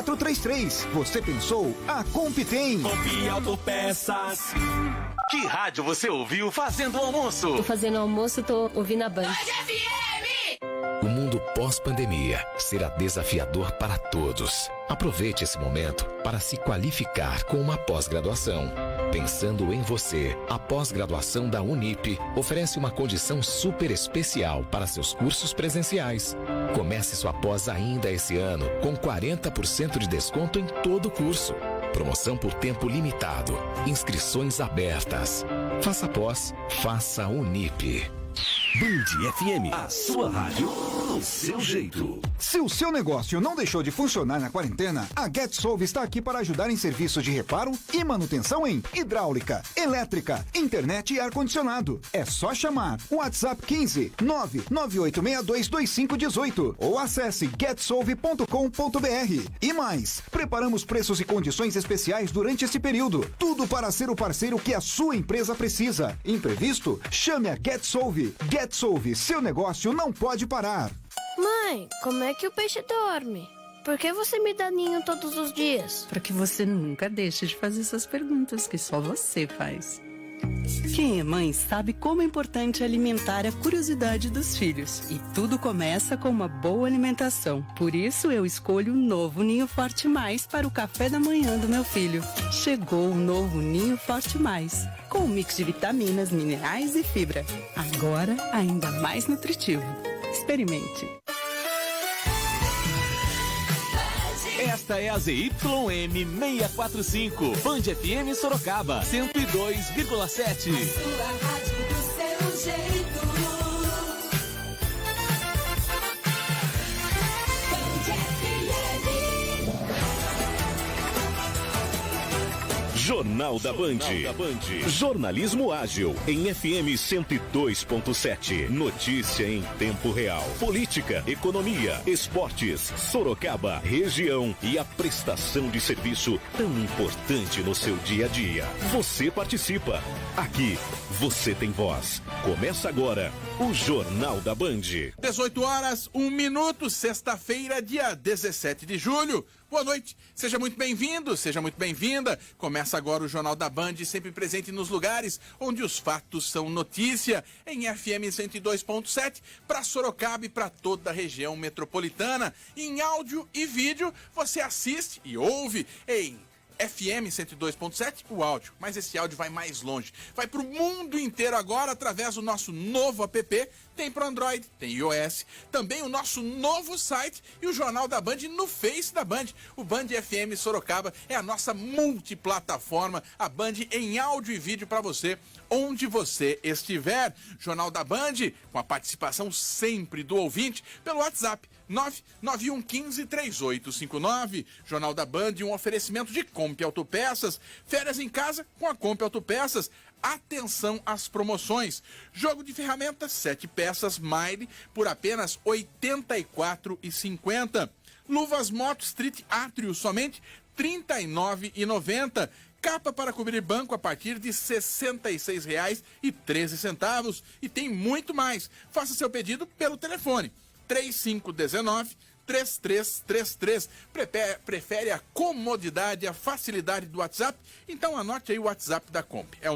3433. Você pensou? A Comp tem. Comp Autopeças. Que rádio você ouviu fazendo o almoço? Tô fazendo almoço, tô ouvindo a Band. O mundo pós-pandemia será desafiador para todos. Aproveite esse momento para se qualificar com uma pós-graduação. Pensando em você, a pós-graduação da Unip oferece uma condição super especial para seus cursos presenciais. Comece sua pós ainda esse ano com 40% de desconto em todo o curso. Promoção por tempo limitado. Inscrições abertas. Faça pós, faça Unip. Band FM, a sua rádio do seu jeito. Se o seu negócio não deixou de funcionar na quarentena, a GetSolve está aqui para ajudar em serviços de reparo e manutenção em hidráulica, elétrica, internet e ar-condicionado. É só chamar o WhatsApp 15 998622518 ou acesse getsolve.com.br. E mais, preparamos preços e condições especiais durante esse período. Tudo para ser o parceiro que a sua empresa precisa. Imprevisto? Chame a GetSolve. GetSolve, seu negócio não pode parar. Mãe, como é que o peixe dorme? Por que você me dá ninho todos os dias? Para que você nunca deixe de fazer essas perguntas que só você faz. Quem é mãe sabe como é importante alimentar a curiosidade dos filhos. E tudo começa com uma boa alimentação. Por isso eu escolho o novo Ninho Forte Mais para o café da manhã do meu filho. Chegou o novo Ninho Forte Mais, com um mix de vitaminas, minerais e fibra. Agora ainda mais nutritivo. Experimente. Esta é a ZYM 645, Band FM Sorocaba, 102,7. Sua rádio do seu jeito. Band FM. Jornal da Band. Jornalismo ágil em FM 102.7. Notícia em tempo real. Política, economia, esportes, Sorocaba, região e a prestação de serviço tão importante no seu dia a dia. Você participa. Aqui, você tem voz. Começa agora o Jornal da Band. 18h01, sexta-feira, dia 17 de julho. Boa noite, seja muito bem-vindo, seja muito bem-vinda. Começa agora o Jornal da Band, sempre presente nos lugares onde os fatos são notícia, em FM 102.7, para Sorocaba e para toda a região metropolitana. Em áudio e vídeo, você assiste e ouve em FM 102.7, o áudio, mas esse áudio vai mais longe, vai para o mundo inteiro agora através do nosso novo app, tem para Android, tem iOS, também o nosso novo site e o Jornal da Band no Face da Band. O Band FM Sorocaba é a nossa multiplataforma, a Band em áudio e vídeo para você, onde você estiver. Jornal da Band, com a participação sempre do ouvinte, pelo WhatsApp 991153859. Jornal da Band, um oferecimento de Comp Autopeças. Férias em casa com a Comp Autopeças. Atenção às promoções. Jogo de ferramentas 7 peças Mile por apenas R$ 84,50. Luvas Moto Street Atrio somente R$ 39,90. Capa para cobrir banco a partir de R$ 66,13. E tem muito mais. Faça seu pedido pelo telefone 3519-3333. Prefere a comodidade, a facilidade do WhatsApp? Então anote aí o WhatsApp da Comp. É o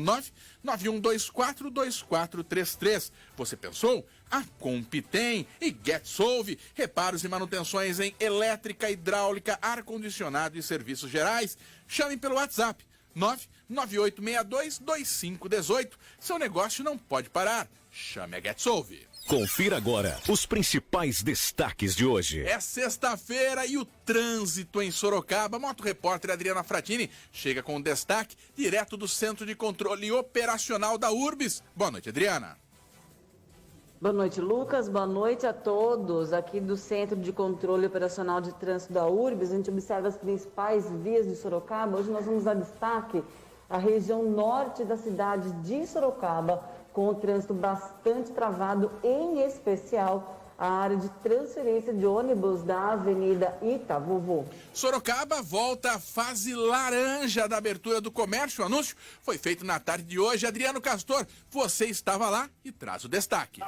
991242433. Você pensou? A Comp tem. E GetSolve, reparos e manutenções em elétrica, hidráulica, ar-condicionado e serviços gerais. Chame pelo WhatsApp 998622518. Seu negócio não pode parar. Chame a GetSolve. Confira agora os principais destaques de hoje. É sexta-feira e o trânsito em Sorocaba. Moto Repórter Adriana Fratini chega com destaque direto do Centro de Controle Operacional da Urbis. Boa noite, Adriana. Boa noite, Lucas. Boa noite a todos. Aqui do Centro de Controle Operacional de Trânsito da Urbis, a gente observa as principais vias de Sorocaba. Hoje nós vamos dar destaque à região norte da cidade de Sorocaba, com o trânsito bastante travado, em especial a área de transferência de ônibus da Avenida Itavuvu. Sorocaba volta à fase laranja da abertura do comércio. O anúncio foi feito na tarde de hoje. Adriano Castor, você estava lá e traz o destaque.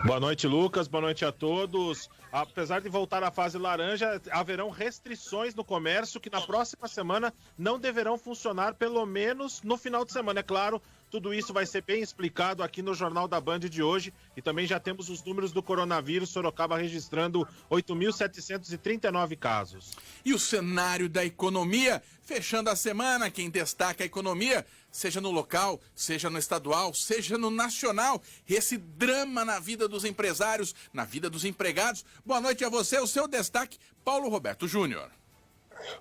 Boa noite, Lucas. Boa noite a todos. Apesar de voltar à fase laranja, haverão restrições no comércio que na próxima semana não deverão funcionar, pelo menos no final de semana. É claro, tudo isso vai ser bem explicado aqui no Jornal da Band de hoje. E também já temos os números do coronavírus. Sorocaba registrando 8.739 casos. E o cenário da economia, fechando a semana, quem destaca a economia, seja no local, seja no estadual, seja no nacional, esse drama na vida dos empresários, na vida dos empregados. Boa noite a você, o seu destaque, Paulo Roberto Júnior.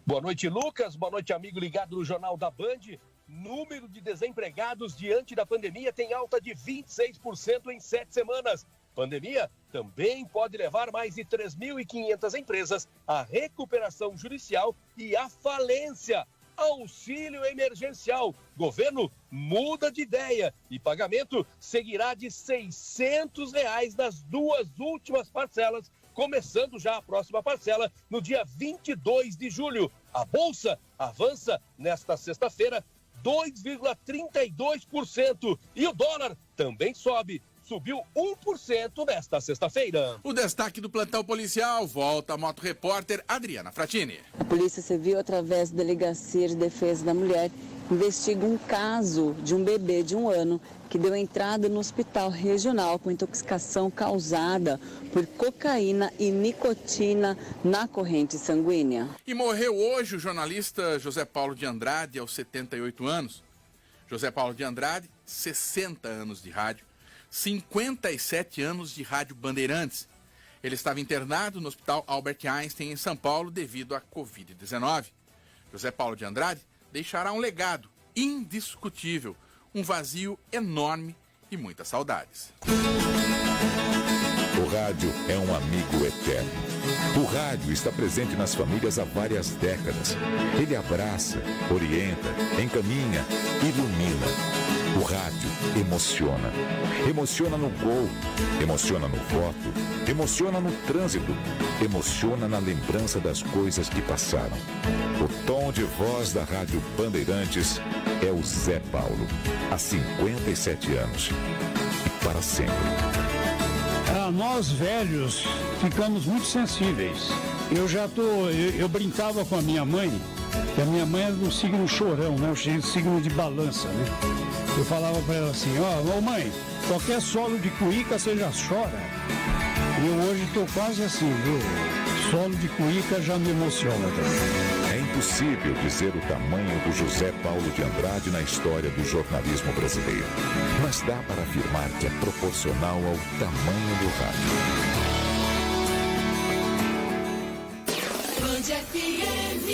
Boa noite, Lucas. Boa noite, amigo ligado no Jornal da Band. Número de desempregados diante da pandemia tem alta de 26% em 7 semanas. Pandemia também pode levar mais de 3.500 empresas à recuperação judicial e à falência. Auxílio emergencial. Governo muda de ideia e pagamento seguirá de R$ 600 nas 2 últimas parcelas, começando já a próxima parcela no dia 22 de julho. A Bolsa avança nesta sexta-feira 2,32% e o dólar também subiu 1% nesta sexta-feira. O destaque do plantão policial volta a Moto Repórter Adriana Fratini. A Polícia Civil, através da Delegacia de Defesa da Mulher, investiga um caso de um bebê de 1 ano que deu entrada no hospital regional com intoxicação causada por cocaína e nicotina na corrente sanguínea. E morreu hoje o jornalista José Paulo de Andrade, aos 78 anos. José Paulo de Andrade, 60 anos de rádio, 57 anos de Rádio Bandeirantes. Ele estava internado no Hospital Albert Einstein, em São Paulo, devido à Covid-19. José Paulo de Andrade deixará um legado indiscutível, um vazio enorme e muitas saudades. O rádio é um amigo eterno. O rádio está presente nas famílias há várias décadas. Ele abraça, orienta, encaminha, ilumina. O rádio emociona. Emociona no gol, emociona no voto, emociona no trânsito, emociona na lembrança das coisas que passaram. O tom de voz da Rádio Bandeirantes é o Zé Paulo, há 57 anos. E para sempre. Nós velhos ficamos muito sensíveis. Eu brincava com a minha mãe, que a minha mãe era do signo chorão, né? O signo de balança, né? Eu falava para ela assim, ô mãe, qualquer solo de cuíca você já chora. E eu hoje estou quase assim, viu? Solo de cuíca já me emociona também. É impossível dizer o tamanho do José Paulo de Andrade na história do jornalismo brasileiro. Mas dá para afirmar que é proporcional ao tamanho do rádio. Band FM.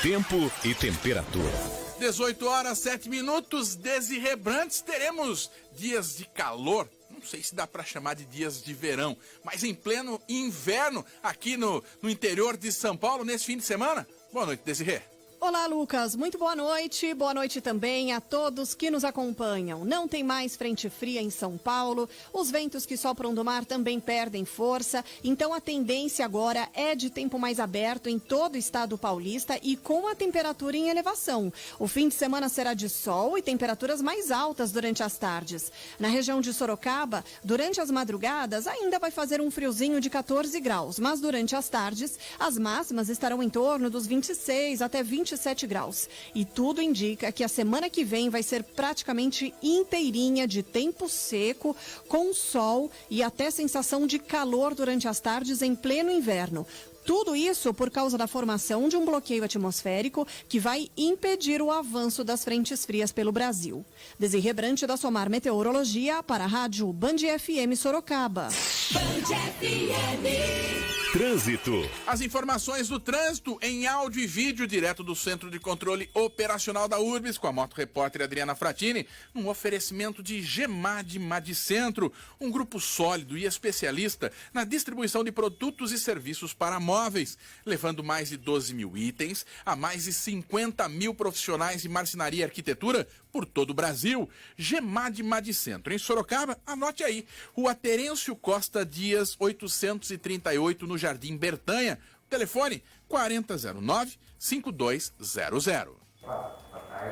Tempo e temperatura. 18 horas, 7 minutos, Desirê Brantes, teremos dias de calor. Não sei se dá para chamar de dias de verão, mas em pleno inverno aqui no interior de São Paulo nesse fim de semana. Boa noite, Desirê. Olá, Lucas. Muito boa noite. Boa noite também a todos que nos acompanham. Não tem mais frente fria em São Paulo. Os ventos que sopram do mar também perdem força. Então, a tendência agora é de tempo mais aberto em todo o estado paulista e com a temperatura em elevação. O fim de semana será de sol e temperaturas mais altas durante as tardes. Na região de Sorocaba, durante as madrugadas, ainda vai fazer um friozinho de 14 graus. Mas durante as tardes, as máximas estarão em torno dos 26 até 27 graus. E tudo indica que a semana que vem vai ser praticamente inteirinha de tempo seco, com sol e até sensação de calor durante as tardes em pleno inverno. Tudo isso por causa da formação de um bloqueio atmosférico que vai impedir o avanço das frentes frias pelo Brasil. Desirê Brante da Somar Meteorologia para a Rádio Band FM Sorocaba. Band FM. Trânsito. As informações do trânsito em áudio e vídeo direto do Centro de Controle Operacional da Urbis com a Moto Repórter Adriana Fratini, um oferecimento de Gemad Madicentro, um grupo sólido e especialista na distribuição de produtos e serviços para móveis, levando mais de 12 mil itens a mais de 50 mil profissionais de marcenaria e arquitetura por todo o Brasil. Gemad Madicentro. Em Sorocaba, anote aí, Rua Terêncio Costa Dias, 838, no Jardim Bertanha. Telefone 4009-5200.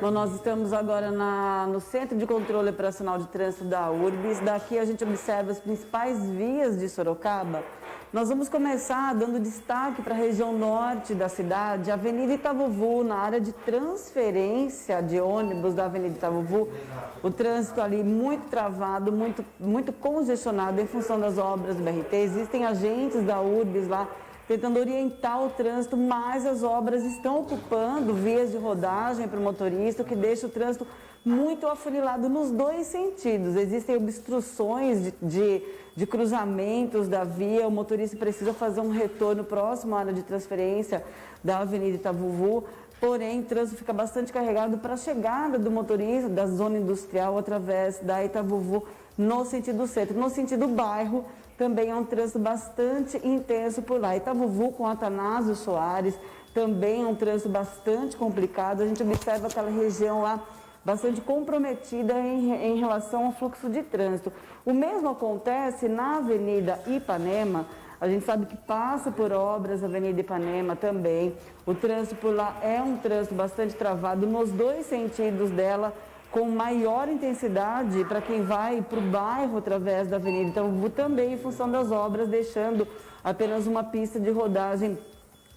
Bom, nós estamos agora no Centro de Controle Operacional de Trânsito da URBS. Daqui a gente observa as principais vias de Sorocaba. Nós vamos começar dando destaque para a região norte da cidade, Avenida Itavuvu, na área de transferência de ônibus da Avenida Itavuvu. O trânsito ali muito travado, muito congestionado em função das obras do BRT. Existem agentes da URBS lá tentando orientar o trânsito, mas as obras estão ocupando vias de rodagem para o motorista, o que deixa o trânsito muito afunilado nos dois sentidos. Existem obstruções de cruzamentos da via, o motorista precisa fazer um retorno próximo à área de transferência da Avenida Itavuvu, porém o trânsito fica bastante carregado para a chegada do motorista da zona industrial através da Itavuvu no sentido centro. No sentido bairro, também é um trânsito bastante intenso por lá. Itavuvu com Atanásio Soares, também é um trânsito bastante complicado. A gente observa aquela região lá bastante comprometida em relação ao fluxo de trânsito. O mesmo acontece na Avenida Ipanema. A gente sabe que passa por obras a Avenida Ipanema também. O trânsito por lá é um trânsito bastante travado nos dois sentidos dela, com maior intensidade para quem vai para o bairro através da Avenida Itavuvu, também em função das obras, deixando apenas uma pista de rodagem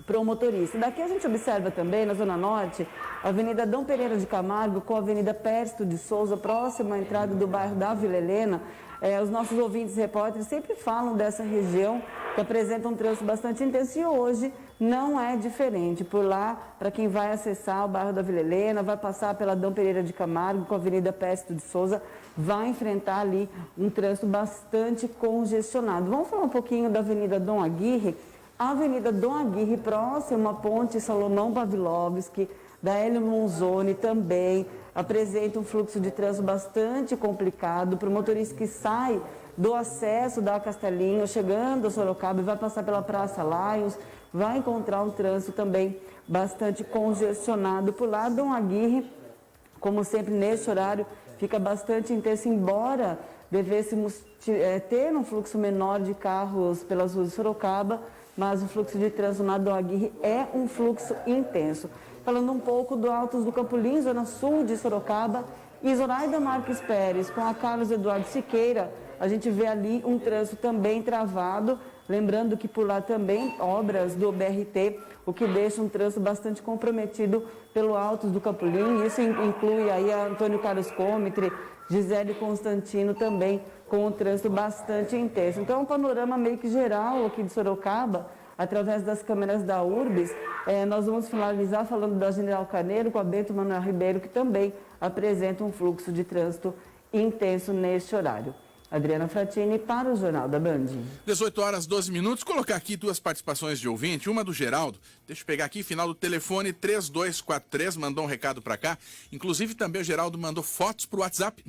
para o motorista. Daqui a gente observa também, na Zona Norte, a Avenida Dom Pereira de Camargo com a Avenida Pércio de Souza, próxima à entrada do bairro da Vila Helena. Os nossos ouvintes repórteres sempre falam dessa região que apresenta um trânsito bastante intenso e hoje não é diferente. Por lá, para quem vai acessar o bairro da Vila Helena, vai passar pela Dom Pereira de Camargo com a Avenida Pércio de Souza, vai enfrentar ali um trânsito bastante congestionado. Vamos falar um pouquinho da Avenida Dom Aguirre. A Avenida Dom Aguirre, próxima à Ponte Salomão Pavlovski, da Hélio Monzoni, também apresenta um fluxo de trânsito bastante complicado para o motorista que sai do acesso da Castelinho, chegando a Sorocaba e vai passar pela Praça Lions, vai encontrar um trânsito também bastante congestionado por lá. Dom Aguirre, como sempre neste horário, fica bastante intenso, embora devêssemos ter um fluxo menor de carros pelas ruas de Sorocaba, mas o fluxo de trânsito na Dom Aguirre é um fluxo intenso. Falando um pouco do Altos do Campolim, zona sul de Sorocaba, e Zoraida Marques Pérez com a Carlos Eduardo Siqueira, a gente vê ali um trânsito também travado, lembrando que por lá também obras do BRT, o que deixa um trânsito bastante comprometido pelo Altos do Campolim. Isso inclui aí a Antônio Carlos Comitre, Gisele Constantino também com um trânsito bastante intenso. Então, um panorama meio que geral aqui de Sorocaba, através das câmeras da URBS. Nós vamos finalizar falando da General Carneiro com a Bento Manuel Ribeiro, que também apresenta um fluxo de trânsito intenso neste horário. Adriana Fratini para o Jornal da Band. 18h12. Colocar aqui duas participações de ouvinte, uma do Geraldo. Deixa eu pegar aqui, final do telefone 3243, mandou um recado para cá. Inclusive também o Geraldo mandou fotos pro WhatsApp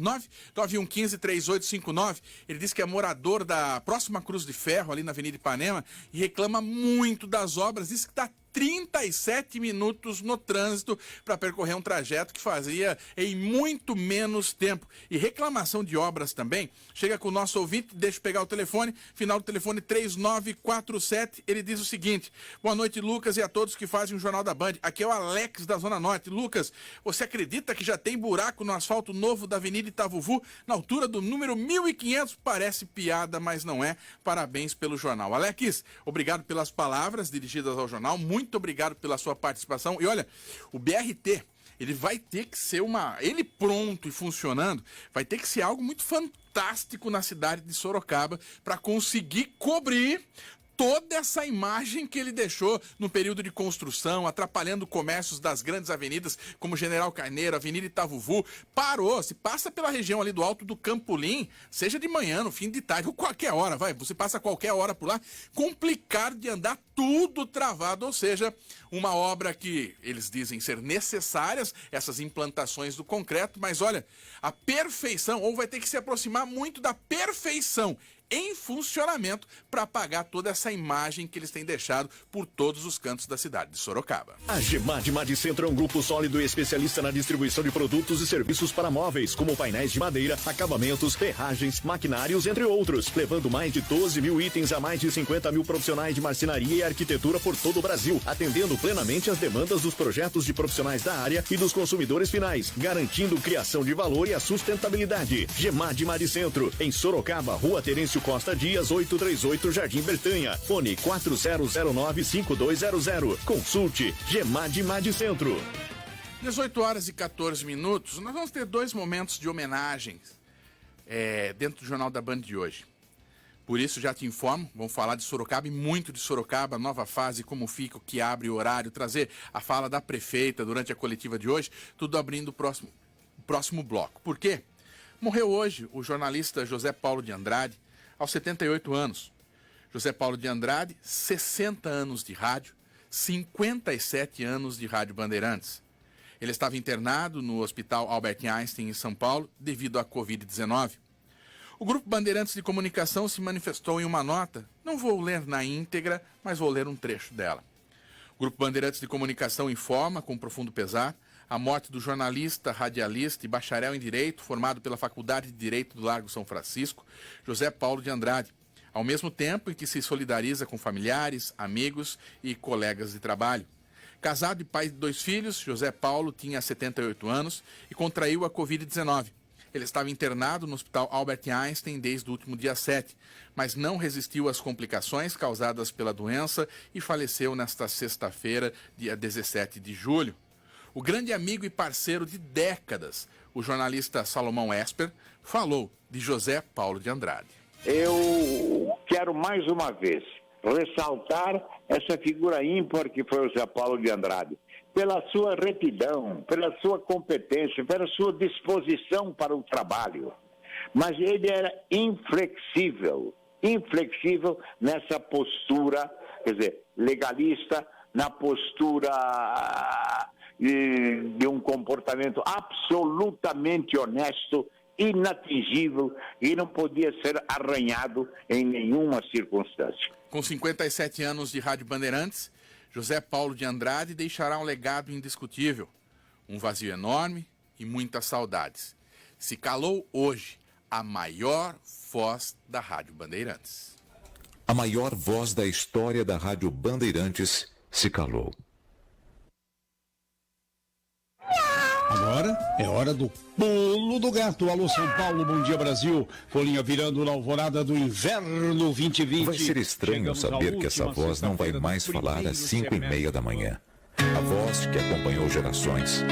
991153859. Ele disse que é morador da próxima Cruz de Ferro, ali na Avenida Ipanema, e reclama muito das obras. Diz que está 37 minutos no trânsito para percorrer um trajeto que fazia em muito menos tempo. E reclamação de obras também. Chega com o nosso ouvinte, deixa eu pegar o telefone, final do telefone 3947, ele diz o seguinte: boa noite, Lucas, e a todos que fazem o Jornal da Band. Aqui é o Alex da Zona Norte. Lucas, você acredita que já tem buraco no asfalto novo da Avenida Itavuvu, na altura do número 1500? Parece piada, mas não é. Parabéns pelo jornal. Alex, obrigado pelas palavras dirigidas ao jornal, muito obrigado pela sua participação. E olha, o BRT, ele vai ter que ser ele pronto e funcionando, vai ter que ser algo muito fantástico na cidade de Sorocaba para conseguir cobrir toda essa imagem que ele deixou no período de construção, atrapalhando comércios das grandes avenidas, como General Carneiro, Avenida Itavuvu. Parou, se passa pela região ali do Alto do Campolim, seja de manhã, no fim de tarde, ou qualquer hora, você passa qualquer hora por lá, complicado de andar, tudo travado, ou seja, uma obra que eles dizem ser necessárias, essas implantações do concreto, mas olha, a perfeição, ou vai ter que se aproximar muito da perfeição em funcionamento para apagar toda essa imagem que eles têm deixado por todos os cantos da cidade de Sorocaba. A Gemad Madicentro é um grupo sólido e especialista na distribuição de produtos e serviços para móveis, como painéis de madeira, acabamentos, ferragens, maquinários, entre outros, levando mais de 12 mil itens a mais de 50 mil profissionais de marcenaria e arquitetura por todo o Brasil, atendendo plenamente as demandas dos projetos de profissionais da área e dos consumidores finais, garantindo criação de valor e a sustentabilidade. Gemad Madicentro, em Sorocaba, Rua Terêncio Costa Dias, 838, Jardim Bertanha. Fone 4000-5200. Consulte Gemad Madicentro. 18 horas e 14 minutos. Nós vamos ter 2 momentos de homenagens dentro do Jornal da Band de hoje. Por isso, já te informo, vamos falar de Sorocaba e muito de Sorocaba, nova fase, como fica, o que abre, o horário, trazer a fala da prefeita durante a coletiva de hoje, tudo abrindo o próximo bloco. Por quê? Morreu hoje o jornalista José Paulo de Andrade, aos 78 anos. José Paulo de Andrade, 60 anos de rádio, 57 anos de Rádio Bandeirantes. Ele estava internado no Hospital Albert Einstein, em São Paulo, devido à Covid-19. O Grupo Bandeirantes de Comunicação se manifestou em uma nota, não vou ler na íntegra, mas vou ler um trecho dela. O Grupo Bandeirantes de Comunicação informa, com profundo pesar, a morte do jornalista, radialista e bacharel em Direito, formado pela Faculdade de Direito do Largo São Francisco, José Paulo de Andrade, ao mesmo tempo em que se solidariza com familiares, amigos e colegas de trabalho. Casado e pai de 2 filhos, José Paulo tinha 78 anos e contraiu a Covid-19. Ele estava internado no Hospital Albert Einstein desde o último dia 7, mas não resistiu às complicações causadas pela doença e faleceu nesta sexta-feira, dia 17 de julho. O grande amigo e parceiro de décadas, o jornalista Salomão Esper, falou de José Paulo de Andrade. Eu quero mais uma vez ressaltar essa figura ímpar que foi o José Paulo de Andrade, pela sua retidão, pela sua competência, pela sua disposição para o trabalho. Mas ele era inflexível nessa postura, quer dizer, legalista, na postura de um comportamento absolutamente honesto, inatingível e não podia ser arranhado em nenhuma circunstância. Com 57 anos de Rádio Bandeirantes, José Paulo de Andrade deixará um legado indiscutível, um vazio enorme e muitas saudades. Se calou hoje a maior voz da Rádio Bandeirantes. A maior voz da história da Rádio Bandeirantes se calou. Agora é hora do pulo do gato. Alô, São Paulo, bom dia, Brasil. Folhinha virando na alvorada do inverno 2020. Vai ser estranho saber que essa voz não vai mais falar às 5h30 da manhã. A voz que acompanhou gerações.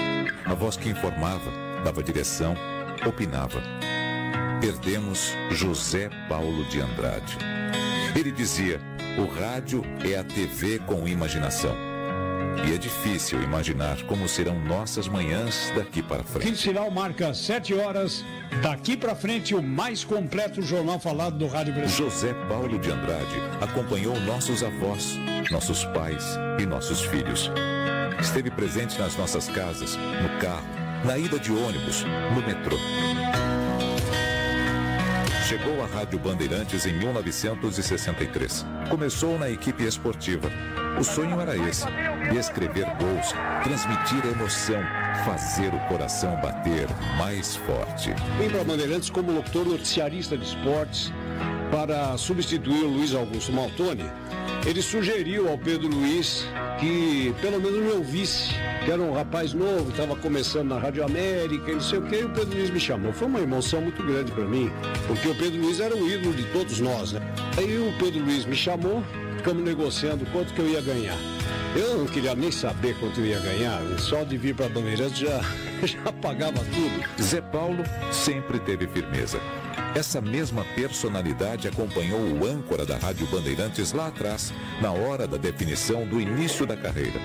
A voz que informava, dava direção, opinava. Perdemos José Paulo de Andrade. Ele dizia, o rádio é a TV com imaginação. E é difícil imaginar como serão nossas manhãs daqui para frente. Que sinal marca 7 horas. Daqui para frente, o mais completo jornal falado do Rádio Brasil. José Paulo de Andrade acompanhou nossos avós, nossos pais e nossos filhos. Esteve presente nas nossas casas, no carro, na ida de ônibus, no metrô. Chegou à Rádio Bandeirantes em 1963. Começou na equipe esportiva. O sonho era esse, escrever gols, transmitir emoção, fazer o coração bater mais forte. Vem para Bandeirantes como locutor noticiarista de esportes para substituir o Luiz Augusto Maltoni. Ele sugeriu ao Pedro Luiz que pelo menos me ouvisse, que era um rapaz novo, estava começando na Rádio América e não sei o que, e o Pedro Luiz me chamou. Foi uma emoção muito grande para mim, porque o Pedro Luiz era o ídolo de todos nós, né? Aí o Pedro Luiz me chamou, ficamos negociando quanto que eu ia ganhar. Eu não queria nem saber quanto eu ia ganhar, só de vir para Bandeirantes já pagava tudo. Zé Paulo sempre teve firmeza. Essa mesma personalidade acompanhou o âncora da Rádio Bandeirantes lá atrás, na hora da definição do início da carreira.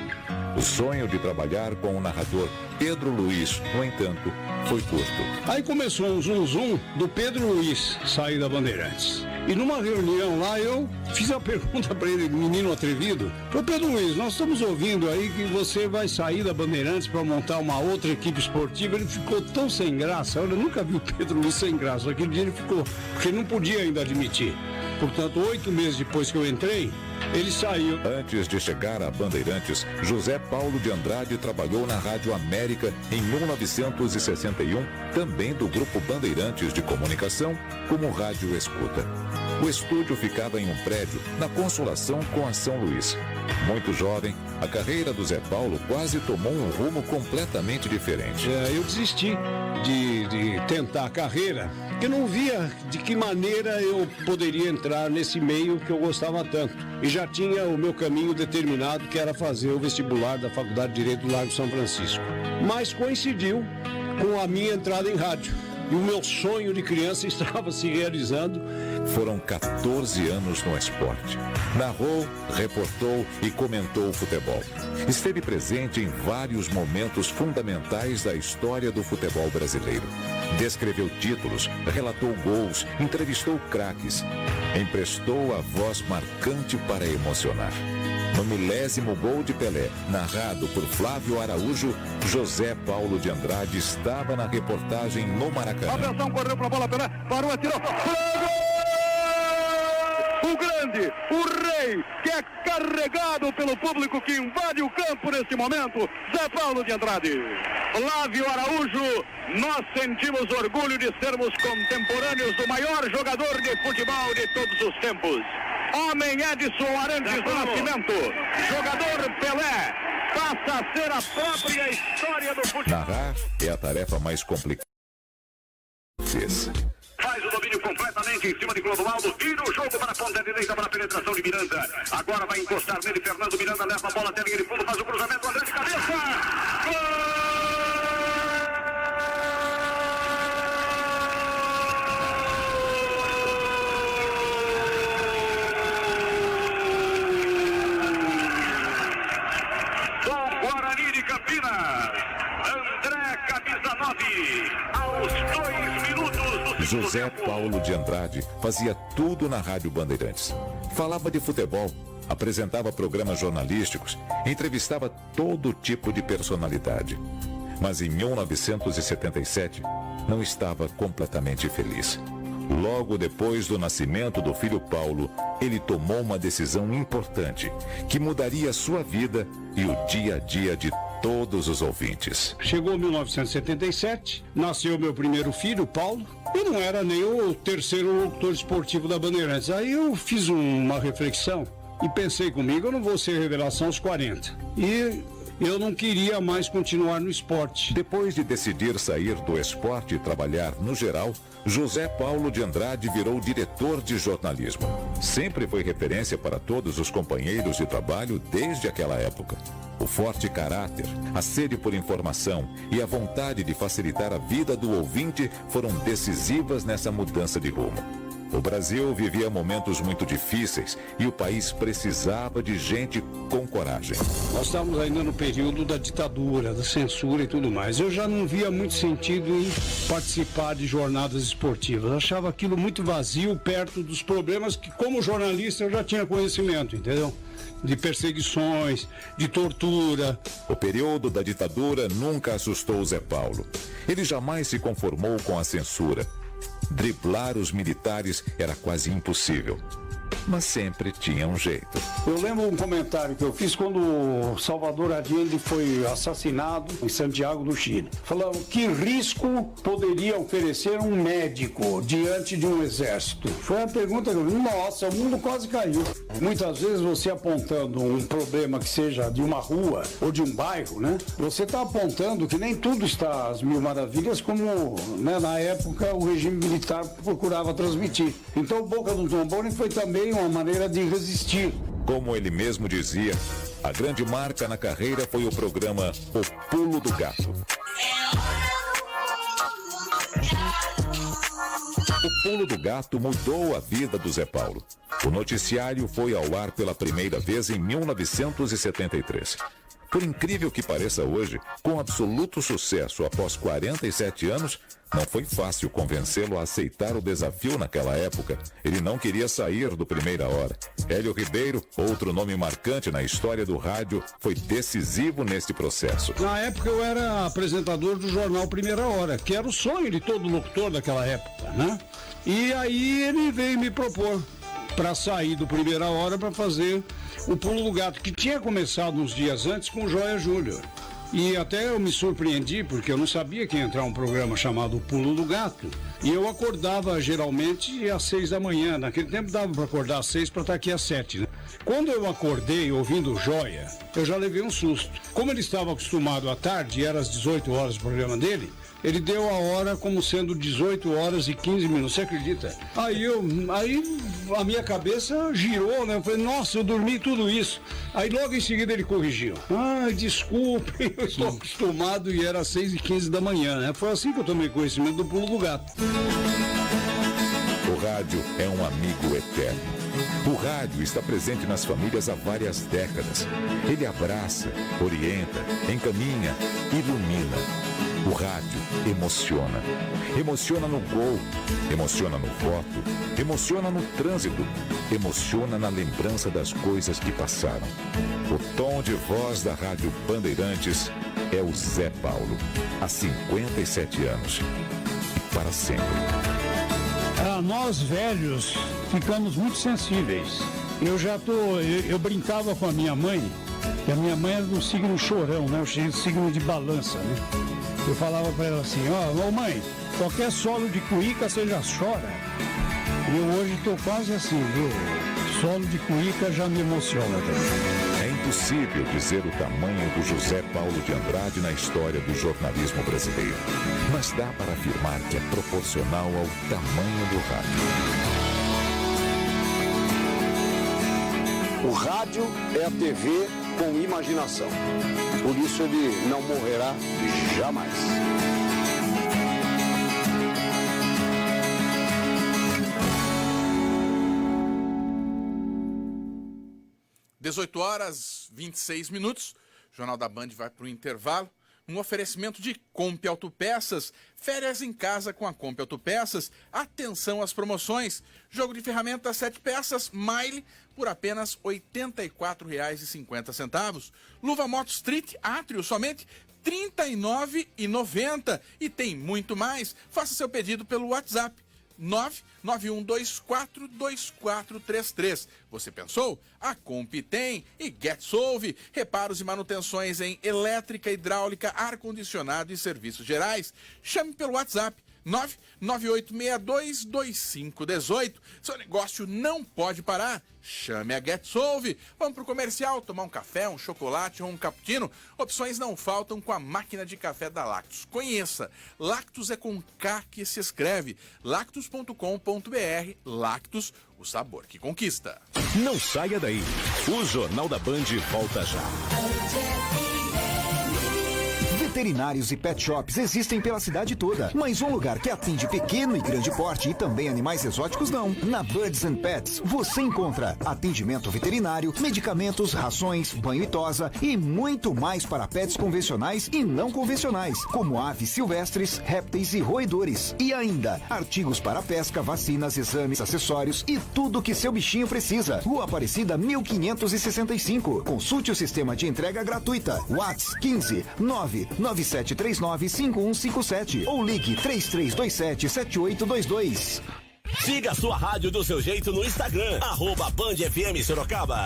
O sonho de trabalhar com o narrador Pedro Luiz, no entanto, foi curto. Aí começou um zum do Pedro Luiz sair da Bandeirantes. E numa reunião lá eu fiz a pergunta para ele, menino atrevido. Falei, Pedro Luiz, nós estamos ouvindo aí que você vai sair da Bandeirantes para montar uma outra equipe esportiva. Ele ficou tão sem graça. Eu nunca vi o Pedro Luiz sem graça. Aquele dia ele ficou, porque ele não podia ainda admitir. Portanto, 8 meses depois que eu entrei, ele saiu. Antes de chegar a Bandeirantes, José Paulo de Andrade trabalhou na Rádio América em 1961, também do Grupo Bandeirantes de Comunicação, como rádio escuta. O estúdio ficava em um prédio na Consolação com a São Luís. Muito jovem, a carreira do Zé Paulo quase tomou um rumo completamente diferente. Eu desisti de tentar a carreira, porque não via de que maneira eu poderia entrar nesse meio que eu gostava tanto. E já tinha o meu caminho determinado, que era fazer o vestibular da Faculdade de Direito do Largo São Francisco. Mas coincidiu com a minha entrada em rádio. E o meu sonho de criança estava se realizando. Foram 14 anos no esporte. Narrou, reportou e comentou o futebol. Esteve presente em vários momentos fundamentais da história do futebol brasileiro. Descreveu títulos, relatou gols, entrevistou craques. Emprestou a voz marcante para emocionar. No 10º gol de Pelé, narrado por Flávio Araújo, José Paulo de Andrade estava na reportagem no Maracanã. Atenção, correu para a bola, Pelé, parou, atirou. O grande, o rei, que é carregado pelo público que invade o campo neste momento, Zé Paulo de Andrade. Flávio Araújo, nós sentimos orgulho de sermos contemporâneos do maior jogador de futebol de todos os tempos. Homem Edson Arantes do Nascimento, jogador Pelé, passa a ser a própria história do futebol. Narrar é a tarefa mais complicada. Faz o domínio completamente em cima de Clodoaldo, vira o jogo para a ponta direita para a penetração de Miranda. Agora vai encostar nele, Fernando Miranda leva a bola até a linha de fundo, faz o cruzamento, André de cabeça. Gol! Guarani de Campinas, André, camisa 9, aos 2 minutos do José Paulo de Andrade fazia tudo na Rádio Bandeirantes. Falava de futebol, apresentava programas jornalísticos, entrevistava todo tipo de personalidade. Mas em 1977, não estava completamente feliz. Logo depois do nascimento do filho Paulo, ele tomou uma decisão importante que mudaria sua vida e o dia a dia de todos os ouvintes. Chegou 1977, nasceu meu primeiro filho, Paulo, e não era nem o terceiro locutor esportivo da Bandeirantes. Aí eu fiz uma reflexão e pensei comigo, eu não vou ser revelação aos 40. E eu não queria mais continuar no esporte. Depois de decidir sair do esporte e trabalhar no geral, José Paulo de Andrade virou diretor de jornalismo. Sempre foi referência para todos os companheiros de trabalho desde aquela época. O forte caráter, a sede por informação e a vontade de facilitar a vida do ouvinte foram decisivas nessa mudança de rumo. O Brasil vivia momentos muito difíceis e o país precisava de gente com coragem. Nós estávamos ainda no período da ditadura, da censura e tudo mais. Eu já não via muito sentido em participar de jornadas esportivas. Eu achava aquilo muito vazio perto dos problemas que, como jornalista, eu já tinha conhecimento, entendeu? De perseguições, de tortura. O período da ditadura nunca assustou Zé Paulo. Ele jamais se conformou com a censura. Driblar os militares era quase impossível, mas sempre tinha um jeito. Eu lembro um comentário que eu fiz quando Salvador Allende foi assassinado em Santiago do Chile. Falando que risco poderia oferecer um médico diante de um exército. Foi a pergunta que eu vi. Nossa, o mundo quase caiu. Muitas vezes você apontando um problema que seja de uma rua ou de um bairro, né? Você está apontando que nem tudo está às mil maravilhas, como, né, na época o regime militar procurava transmitir. Então o Boca do Trombone foi também uma maneira de resistir. Como ele mesmo dizia, a grande marca na carreira foi o programa O Pulo do Gato. O Pulo do Gato mudou a vida do Zé Paulo. O noticiário foi ao ar pela primeira vez em 1973. Por incrível que pareça hoje, com absoluto sucesso após 47 anos, não foi fácil convencê-lo a aceitar o desafio naquela época. Ele não queria sair do Primeira Hora. Hélio Ribeiro, outro nome marcante na história do rádio, foi decisivo neste processo. Na época eu era apresentador do jornal Primeira Hora, que era o sonho de todo locutor daquela época, né? E aí ele veio me propor para sair do Primeira Hora para fazer o Pulo do Gato, que tinha começado uns dias antes com o Joia Júnior. E até eu me surpreendi, porque eu não sabia que ia entrar um programa chamado Pulo do Gato. E eu acordava geralmente às 6 da manhã. Naquele tempo dava para acordar às 6 para estar aqui às 7, né? Quando eu acordei ouvindo o Joia, eu já levei um susto. Como ele estava acostumado à tarde, era às 18 horas o programa dele, ele deu a hora como sendo 18 horas e 15 minutos, você acredita? Aí a minha cabeça girou, né? Eu falei, nossa, eu dormi tudo isso. Aí logo em seguida ele corrigiu. Desculpe, eu estou acostumado e era às 6h15 da manhã, né? Foi assim que eu tomei conhecimento do Pulo do Gato. O rádio é um amigo eterno. O rádio está presente nas famílias há várias décadas. Ele abraça, orienta, encaminha, ilumina. O rádio emociona. Emociona no gol, emociona no voto, emociona no trânsito, emociona na lembrança das coisas que passaram. O tom de voz da Rádio Bandeirantes é o Zé Paulo, há 57 anos. E para sempre. Nós velhos ficamos muito sensíveis. Eu brincava com a minha mãe, que a minha mãe era do signo chorão, né? O signo de balança, né? Eu falava para ela assim, ô mãe, qualquer solo de cuíca você já chora. E eu hoje estou quase assim, viu? Solo de cuíca já me emociona também. É impossível dizer o tamanho do José Paulo de Andrade na história do jornalismo brasileiro. Mas dá para afirmar que é proporcional ao tamanho do rádio. O rádio é a TV com imaginação. Por isso ele não morrerá jamais. (18h26). Jornal da Band vai para o intervalo. Um oferecimento de Comp Autopeças. Férias em casa com a Comp Autopeças. Atenção às promoções. Jogo de ferramentas 7 peças, Mile, por apenas R$ 84,50. Luva Moto Street Atrio, somente R$ 39,90. E tem muito mais. Faça seu pedido pelo WhatsApp. 991242433. Você pensou? A Comp tem e GetSolve. Reparos e manutenções em elétrica, hidráulica, ar-condicionado e serviços gerais. Chame pelo WhatsApp 998622518. Seu negócio não pode parar. Chame a GetSolve. Vamos pro comercial, tomar um café, um chocolate ou um cappuccino. Opções não faltam com a máquina de café da Lactus. Conheça. Lactus é com K que se escreve. Lactus.com.br. Lactus, o sabor que conquista. Não saia daí. O Jornal da Band volta já. Veterinários e pet shops existem pela cidade toda, mas um lugar que atende pequeno e grande porte e também animais exóticos não. Na Birds and Pets você encontra atendimento veterinário, medicamentos, rações, banho e tosa e muito mais para pets convencionais e não convencionais, como aves silvestres, répteis e roedores. E ainda, artigos para pesca, vacinas, exames, acessórios e tudo que seu bichinho precisa. Rua Aparecida 1565. Consulte o sistema de entrega gratuita. WhatsApp 15 997395157 ou ligue 33277822. Siga a sua rádio do seu jeito no Instagram, @BandFM Sorocaba.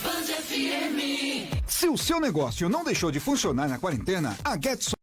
Band FM. Se o seu negócio não deixou de funcionar na quarentena, a GetSolve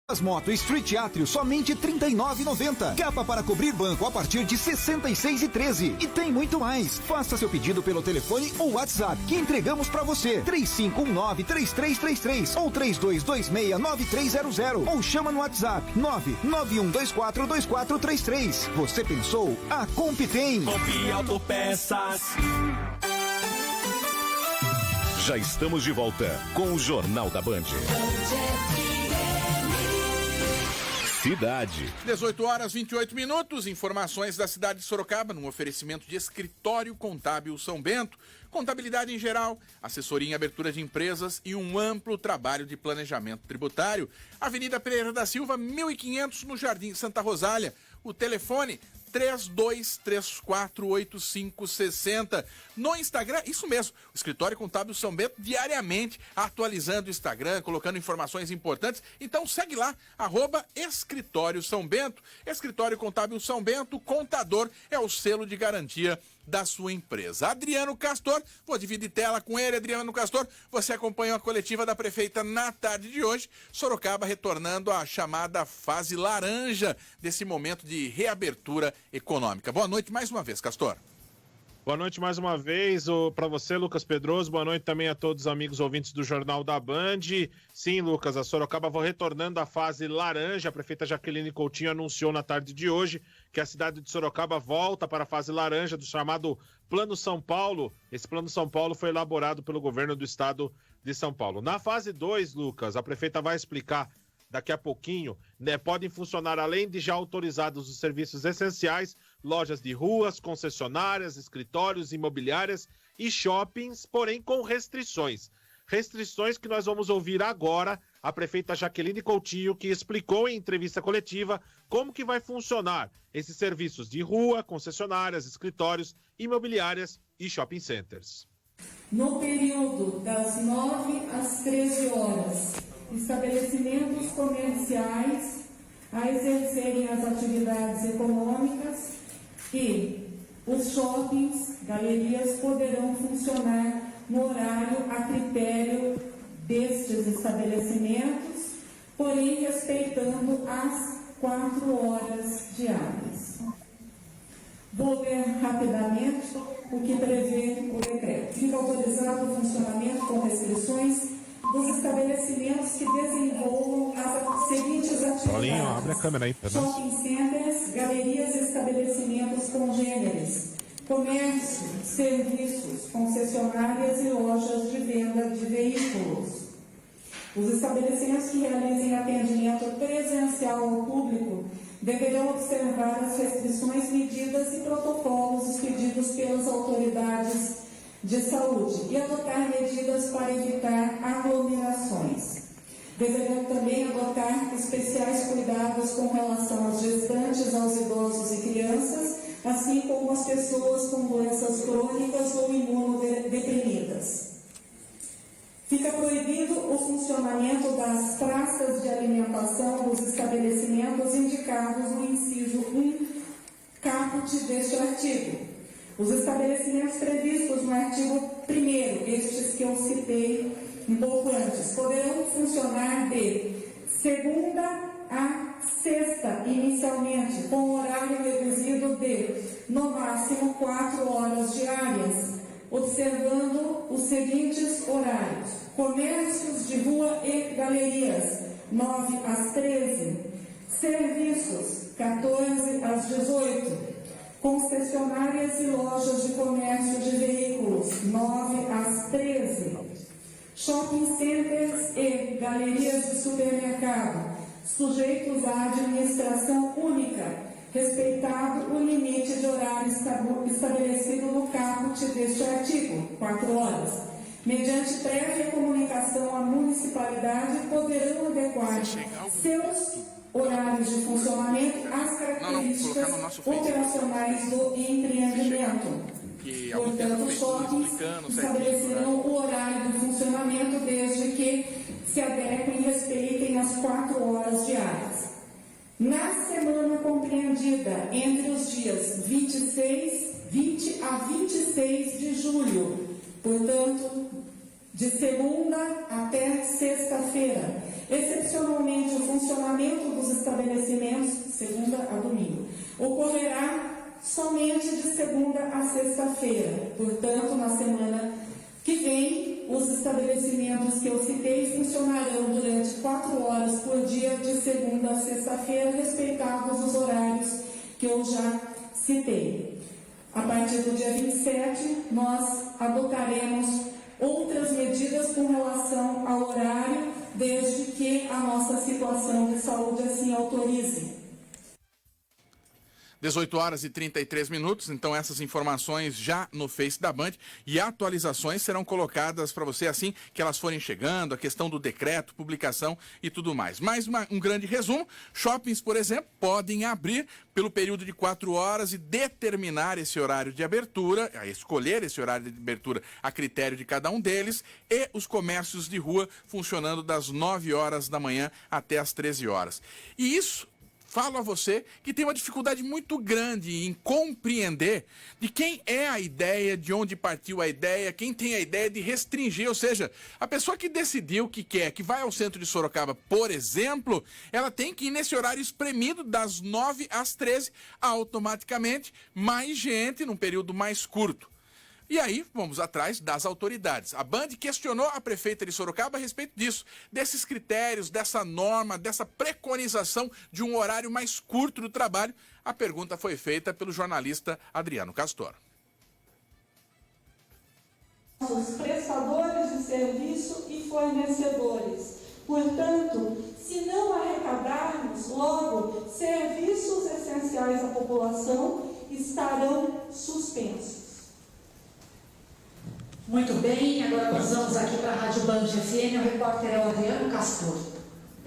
As motos Street Atrio somente R$ 39,90. Capa para cobrir banco a partir de R$ 66,13. E tem muito mais. Faça seu pedido pelo telefone ou WhatsApp que entregamos para você. 3519-3333 ou 3226-9300. Ou chama no WhatsApp 991242433. Você pensou? A Comp tem. Comp Autopeças. Já estamos de volta com o Jornal da Band. Cidade. 18h28, informações da cidade de Sorocaba, num oferecimento de Escritório Contábil São Bento, contabilidade em geral, assessoria em abertura de empresas e um amplo trabalho de planejamento tributário. Avenida Pereira da Silva, 1500, no Jardim Santa Rosália. O telefone 32348560. No Instagram, isso mesmo, o Escritório Contábil São Bento, diariamente atualizando o Instagram, colocando informações importantes. Então segue lá, @Escritório São Bento. Escritório Contábil São Bento, contador é o selo de garantia da sua empresa. Adriano Castor, vou dividir tela com ele. Adriano Castor, você acompanhou a coletiva da prefeita na tarde de hoje. Sorocaba retornando à chamada fase laranja desse momento de reabertura econômica. Boa noite mais uma vez, Castor. Boa noite mais uma vez para você, Lucas Pedroso. Boa noite também a todos os amigos ouvintes do Jornal da Band. Sim, Lucas, a Sorocaba vai retornando à fase laranja. A prefeita Jaqueline Coutinho anunciou na tarde de hoje que a cidade de Sorocaba volta para a fase laranja do chamado Plano São Paulo. Esse Plano São Paulo foi elaborado pelo governo do estado de São Paulo. Na fase 2, Lucas, a prefeita vai explicar daqui a pouquinho, né? Podem funcionar, além de já autorizados os serviços essenciais, lojas de ruas, concessionárias, escritórios, imobiliárias e shoppings, porém com restrições. Restrições que nós vamos ouvir agora a prefeita Jaqueline Coutinho, que explicou em entrevista coletiva como que vai funcionar esses serviços de rua, concessionárias, escritórios, imobiliárias e shopping centers. No período das 9 às 13 horas, estabelecimentos comerciais a exercerem as atividades econômicas e os shoppings, galerias poderão funcionar no horário a critério destes estabelecimentos, porém respeitando as 4 horas diárias. Vou ver rapidamente o que prevê o decreto. Fica autorizado o funcionamento com restrições dos estabelecimentos que desenvolvam as seguintes atividades. Paulinho, abre a câmera aí. Shopping centers, galerias e estabelecimentos congêneres, comércio, serviços, concessionárias e lojas de venda de veículos. Os estabelecimentos que realizem atendimento presencial ao público deverão observar as restrições, medidas e protocolos expedidos pelas autoridades de saúde e adotar medidas para evitar aglomerações. Deverão também adotar especiais cuidados com relação aos gestantes, aos idosos e crianças, assim como as pessoas com doenças crônicas ou imunodeprimidas. Fica proibido o funcionamento das praças de alimentação dos estabelecimentos indicados no inciso 1, caput deste artigo. Os estabelecimentos previstos no artigo 1º, estes que eu citei um pouco antes, poderão funcionar de segunda a sexta, inicialmente, com horário reduzido de, no máximo, 4 horas diárias, observando os seguintes horários: comércios de rua e galerias, 9 às 13, serviços, 14 às 18, concessionárias e lojas de comércio de veículos, 9 às 13, shopping centers e galerias de supermercado, sujeitos à administração única, respeitado o limite de horário estabelecido no caput deste artigo, 4 horas. Mediante prévia comunicação à municipalidade, poderão adequar seus horários de funcionamento às características operacionais do empreendimento. Portanto, os shoppings estabelecerão o horário de funcionamento desde que se adequem e respeitem as 4 horas diárias. Na semana compreendida entre os dias 20 a 26 de julho, portanto, de segunda até sexta-feira. Excepcionalmente, o funcionamento dos estabelecimentos, segunda a domingo, ocorrerá somente de segunda a sexta-feira. Portanto, na semana que vem, os estabelecimentos que eu citei funcionarão durante 4 horas por dia, de segunda a sexta-feira, respeitados os horários que eu já citei. A partir do dia 27, nós adotaremos outras medidas com relação ao horário, desde que a nossa situação de saúde assim autorize. 18 horas e 33 minutos, então essas informações já no Face da Band e atualizações serão colocadas para você assim que elas forem chegando, a questão do decreto, publicação e tudo mais. Mais um grande resumo: shoppings, por exemplo, podem abrir pelo período de 4 horas e determinar esse horário de abertura, escolher esse horário de abertura a critério de cada um deles, e os comércios de rua funcionando das 9 horas da manhã até as 13 horas. E isso, falo a você que tem uma dificuldade muito grande em compreender de quem é a ideia, de onde partiu a ideia, quem tem a ideia de restringir, ou seja, a pessoa que decidiu que quer, que vai ao centro de Sorocaba, por exemplo, ela tem que ir nesse horário espremido das 9 às 13, automaticamente mais gente num período mais curto. E aí, vamos atrás das autoridades. A Band questionou a prefeita de Sorocaba a respeito disso, desses critérios, dessa norma, dessa preconização de um horário mais curto do trabalho. A pergunta foi feita pelo jornalista Adriano Castor. Os prestadores de serviço e fornecedores. Portanto, se não arrecadarmos, logo, serviços essenciais à população estarão suspensos. Muito bem, agora nós vamos aqui para a Rádio Band FM, o repórter é o Adriano Castor.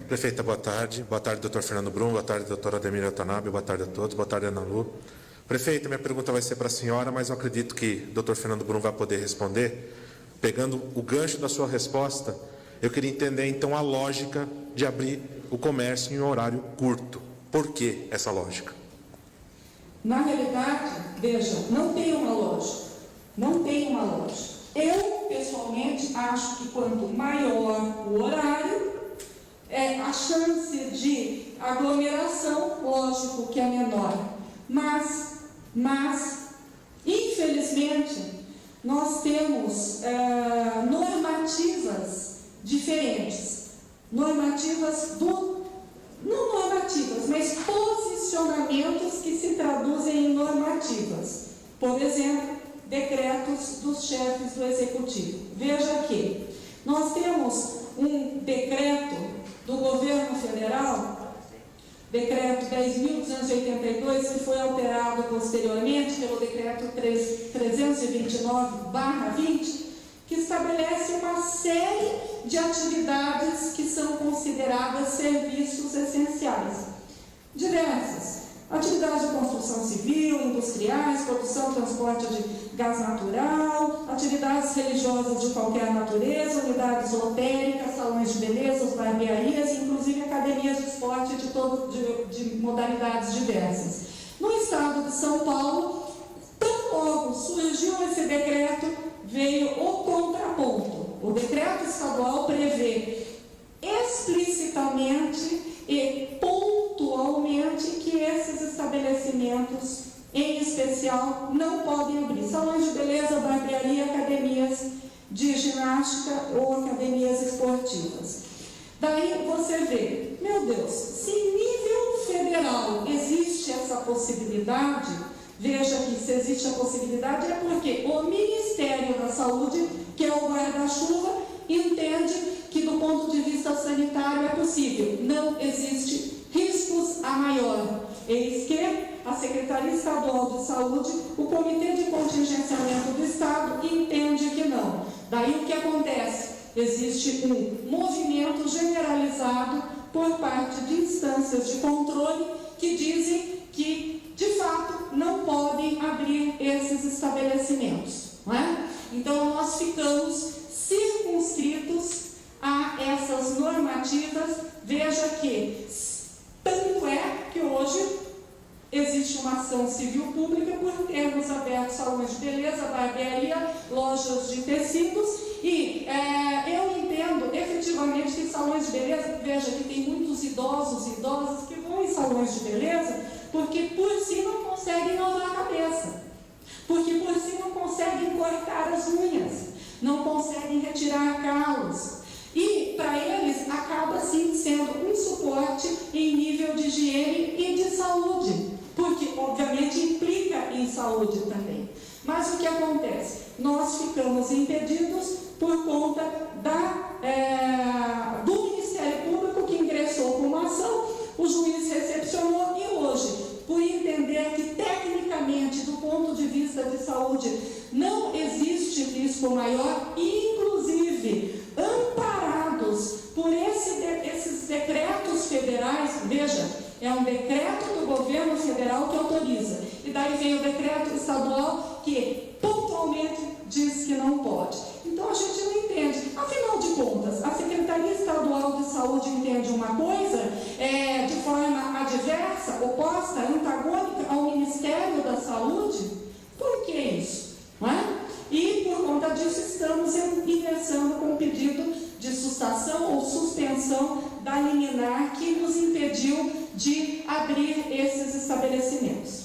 Prefeita, boa tarde. Boa tarde, doutor Fernando Brum. Boa tarde, doutora Ademir Watanabe. Boa tarde a todos. Boa tarde, Ana Lu. Prefeita, minha pergunta vai ser para a senhora, mas eu acredito que o doutor Fernando Brum vai poder responder. Pegando o gancho da sua resposta, eu queria entender, então, a lógica de abrir o comércio em horário curto. Por que essa lógica? Na realidade, veja, não tem uma lógica. Não tem uma lógica. Eu, pessoalmente, acho que quanto maior o horário, a chance de aglomeração, lógico que é menor. Mas infelizmente, nós temos normativas diferentes. Normativas não normativas, mas posicionamentos que se traduzem em normativas. Por exemplo, decretos dos chefes do Executivo. Veja que nós temos um decreto do governo federal, decreto 10.282, que foi alterado posteriormente pelo decreto 329/20, que estabelece uma série de atividades que são consideradas serviços essenciais. Diversas. Atividades de construção civil, industriais, produção e transporte de gás natural, atividades religiosas de qualquer natureza, unidades lotéricas, salões de beleza, barbearias, inclusive academias de esporte de modalidades diversas. No estado de São Paulo, tão logo surgiu esse decreto, veio o contraponto. O decreto estadual prevê explicitamente e pontualmente que esses estabelecimentos, em especial, não podem abrir salões de beleza, barbearia, academias de ginástica ou academias esportivas. Daí você vê, meu Deus, se em nível federal existe essa possibilidade, veja que se existe a possibilidade é porque o Ministério da Saúde, que é o guarda-chuva, entende que do ponto de vista sanitário é possível. Não existe riscos a maior. Eis que a Secretaria Estadual de Saúde, o Comitê de Contingenciamento do Estado, entende que não. Daí o que acontece? Existe um movimento generalizado por parte de instâncias de controle que dizem que, de fato, não podem abrir esses estabelecimentos. Não é? Então, nós ficamos circunscritos a essas normativas. Veja que, tanto é que hoje existe uma ação civil pública por termos aberto salões de beleza, barbearia, lojas de tecidos E eu entendo efetivamente que salões de beleza, veja que tem muitos idosos e idosas que vão em salões de beleza porque por si não conseguem lavar a cabeça, porque por si não conseguem cortar as unhas, não conseguem retirar calos. E para eles acaba sim sendo um suporte em nível de higiene e de saúde, porque obviamente implica em saúde também. Mas o que acontece? Nós ficamos impedidos por conta do Ministério Público, que ingressou com uma ação, o juiz recepcionou e hoje, por entender que tecnicamente, do ponto de vista de saúde, não existe risco maior, e inclusive amparados por esses decretos federais, veja, é um decreto do governo federal que autoriza, e daí vem o decreto estadual que pontualmente diz que não pode. Então a gente não entende. Afinal de contas, a Secretaria Estadual de Saúde entende uma coisa de forma adversa, oposta, antagônica ao Ministério da Saúde? Por que isso? Não é? E por conta disso estamos ingressando com um pedido de sustação ou suspensão da liminar que nos impediu de abrir esses estabelecimentos.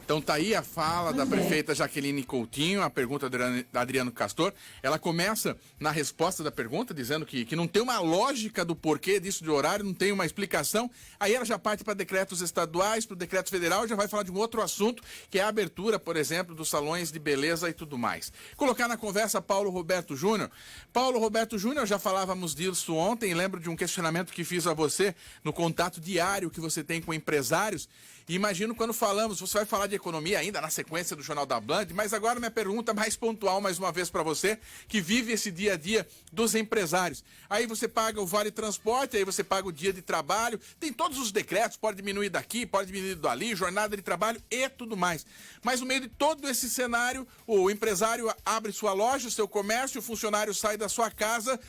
Então tá aí a fala da prefeita Jaqueline Coutinho, a pergunta da Adriano Castor. Ela começa na resposta da pergunta dizendo que não tem uma lógica do porquê disso de horário, não tem uma explicação. Aí ela já parte para decretos estaduais, para o decreto federal, e já vai falar de um outro assunto, que é a abertura, por exemplo, dos salões de beleza e tudo mais. Colocar na conversa Paulo Roberto Júnior. Paulo Roberto Júnior, já falávamos disso ontem, lembro de um questionamento que fiz a você no contato diário que você tem com empresários. E imagino quando falamos, você vai falar de economia ainda na sequência do Jornal da Band, mas agora minha pergunta mais pontual, mais uma vez para você, que vive esse dia a dia dos empresários. Aí você paga o vale transporte, aí você paga o dia de trabalho, tem todos os decretos, pode diminuir daqui, pode diminuir dali, jornada de trabalho e tudo mais. Mas no meio de todo esse cenário, o empresário abre sua loja, o seu comércio, o funcionário sai da sua casa,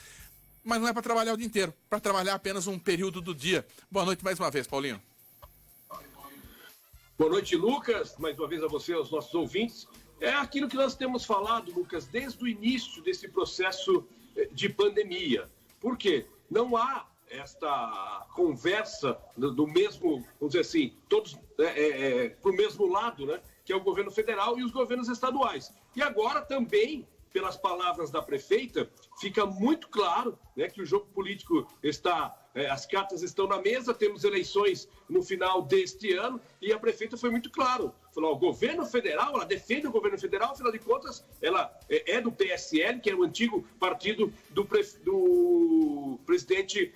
mas não é para trabalhar o dia inteiro, para trabalhar apenas um período do dia. Boa noite mais uma vez, Paulinho. Boa noite, Lucas. Mais uma vez a você, aos nossos ouvintes. É aquilo que nós temos falado, Lucas, desde o início desse processo de pandemia. Por quê? Não há esta conversa do mesmo, vamos dizer assim, todos para o mesmo lado, né? Que é o governo federal e os governos estaduais. E agora também, pelas palavras da prefeita, fica muito claro, né, que o jogo político está... as cartas estão na mesa, temos eleições no final deste ano e a prefeita foi muito claro. Falou, o governo federal, ela defende o governo federal, afinal de contas, ela é do PSL, que é o antigo partido do presidente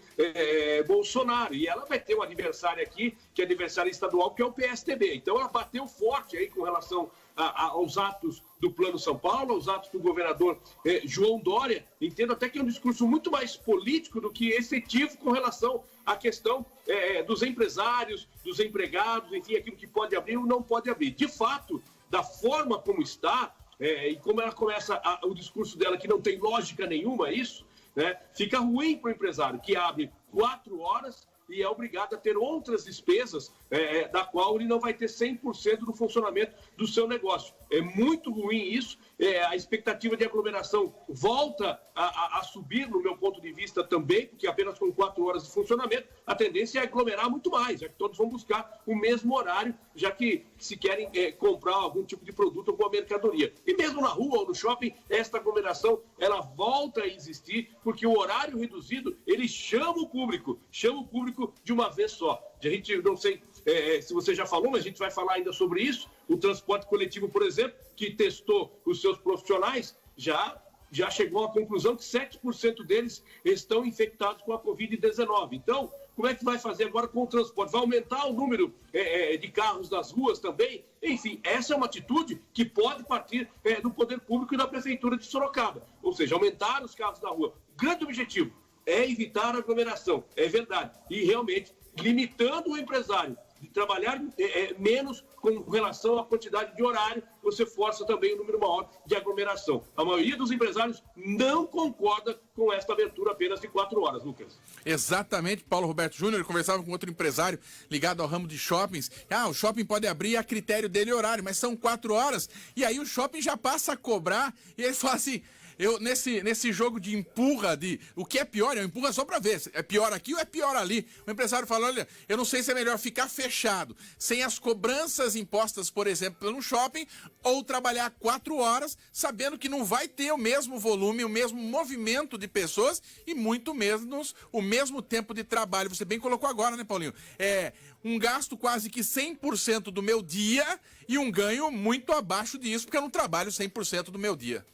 Bolsonaro. E ela vai ter um adversário aqui, que é adversário estadual, que é o PSTB. Então ela bateu forte aí com relação aos atos do Plano São Paulo, aos atos do governador João Dória. Entendo até que é um discurso muito mais político do que efetivo com relação à questão dos empresários, dos empregados, enfim, aquilo que pode abrir ou não pode abrir. De fato, da forma como está, e como ela começa o discurso dela, que não tem lógica nenhuma isso, né, fica ruim para o empresário, que abre 4 horas e é obrigado a ter outras despesas, da qual ele não vai ter 100% do funcionamento do seu negócio. É muito ruim isso, a expectativa de aglomeração volta a subir, no meu ponto de vista também, porque apenas com 4 horas de funcionamento, a tendência é aglomerar muito mais, já que todos vão buscar o mesmo horário, já que se querem comprar algum tipo de produto ou alguma mercadoria. E mesmo na rua ou no shopping, esta aglomeração, ela volta a existir, porque o horário reduzido, ele chama o público de uma vez só. A gente, não sei se você já falou, mas a gente vai falar ainda sobre isso. O transporte coletivo, por exemplo, que testou os seus profissionais, já chegou à conclusão que 7% deles estão infectados com a Covid-19. Então, como é que vai fazer agora com o transporte? Vai aumentar o número de carros nas ruas também? Enfim, essa é uma atitude que pode partir do poder público e da Prefeitura de Sorocaba. Ou seja, aumentar os carros na rua. O grande objetivo é evitar a aglomeração, é verdade. E realmente, limitando o empresário de trabalhar menos com relação à quantidade de horário, você força também o número maior de aglomeração. A maioria dos empresários não concorda com esta abertura apenas de 4 horas, Lucas. Exatamente, Paulo Roberto Júnior, ele conversava com outro empresário ligado ao ramo de shoppings. O shopping pode abrir a critério dele horário, mas são 4 horas, e aí o shopping já passa a cobrar, e ele fala assim... nesse jogo de empurra, o que é pior, eu empurra só pra ver, é pior aqui ou é pior ali. O empresário fala, olha, eu não sei se é melhor ficar fechado, sem as cobranças impostas, por exemplo, pelo shopping, ou trabalhar 4 horas, sabendo que não vai ter o mesmo volume, o mesmo movimento de pessoas e muito menos o mesmo tempo de trabalho. Você bem colocou agora, né, Paulinho? É um gasto quase que 100% do meu dia e um ganho muito abaixo disso, porque eu não trabalho 100% do meu dia.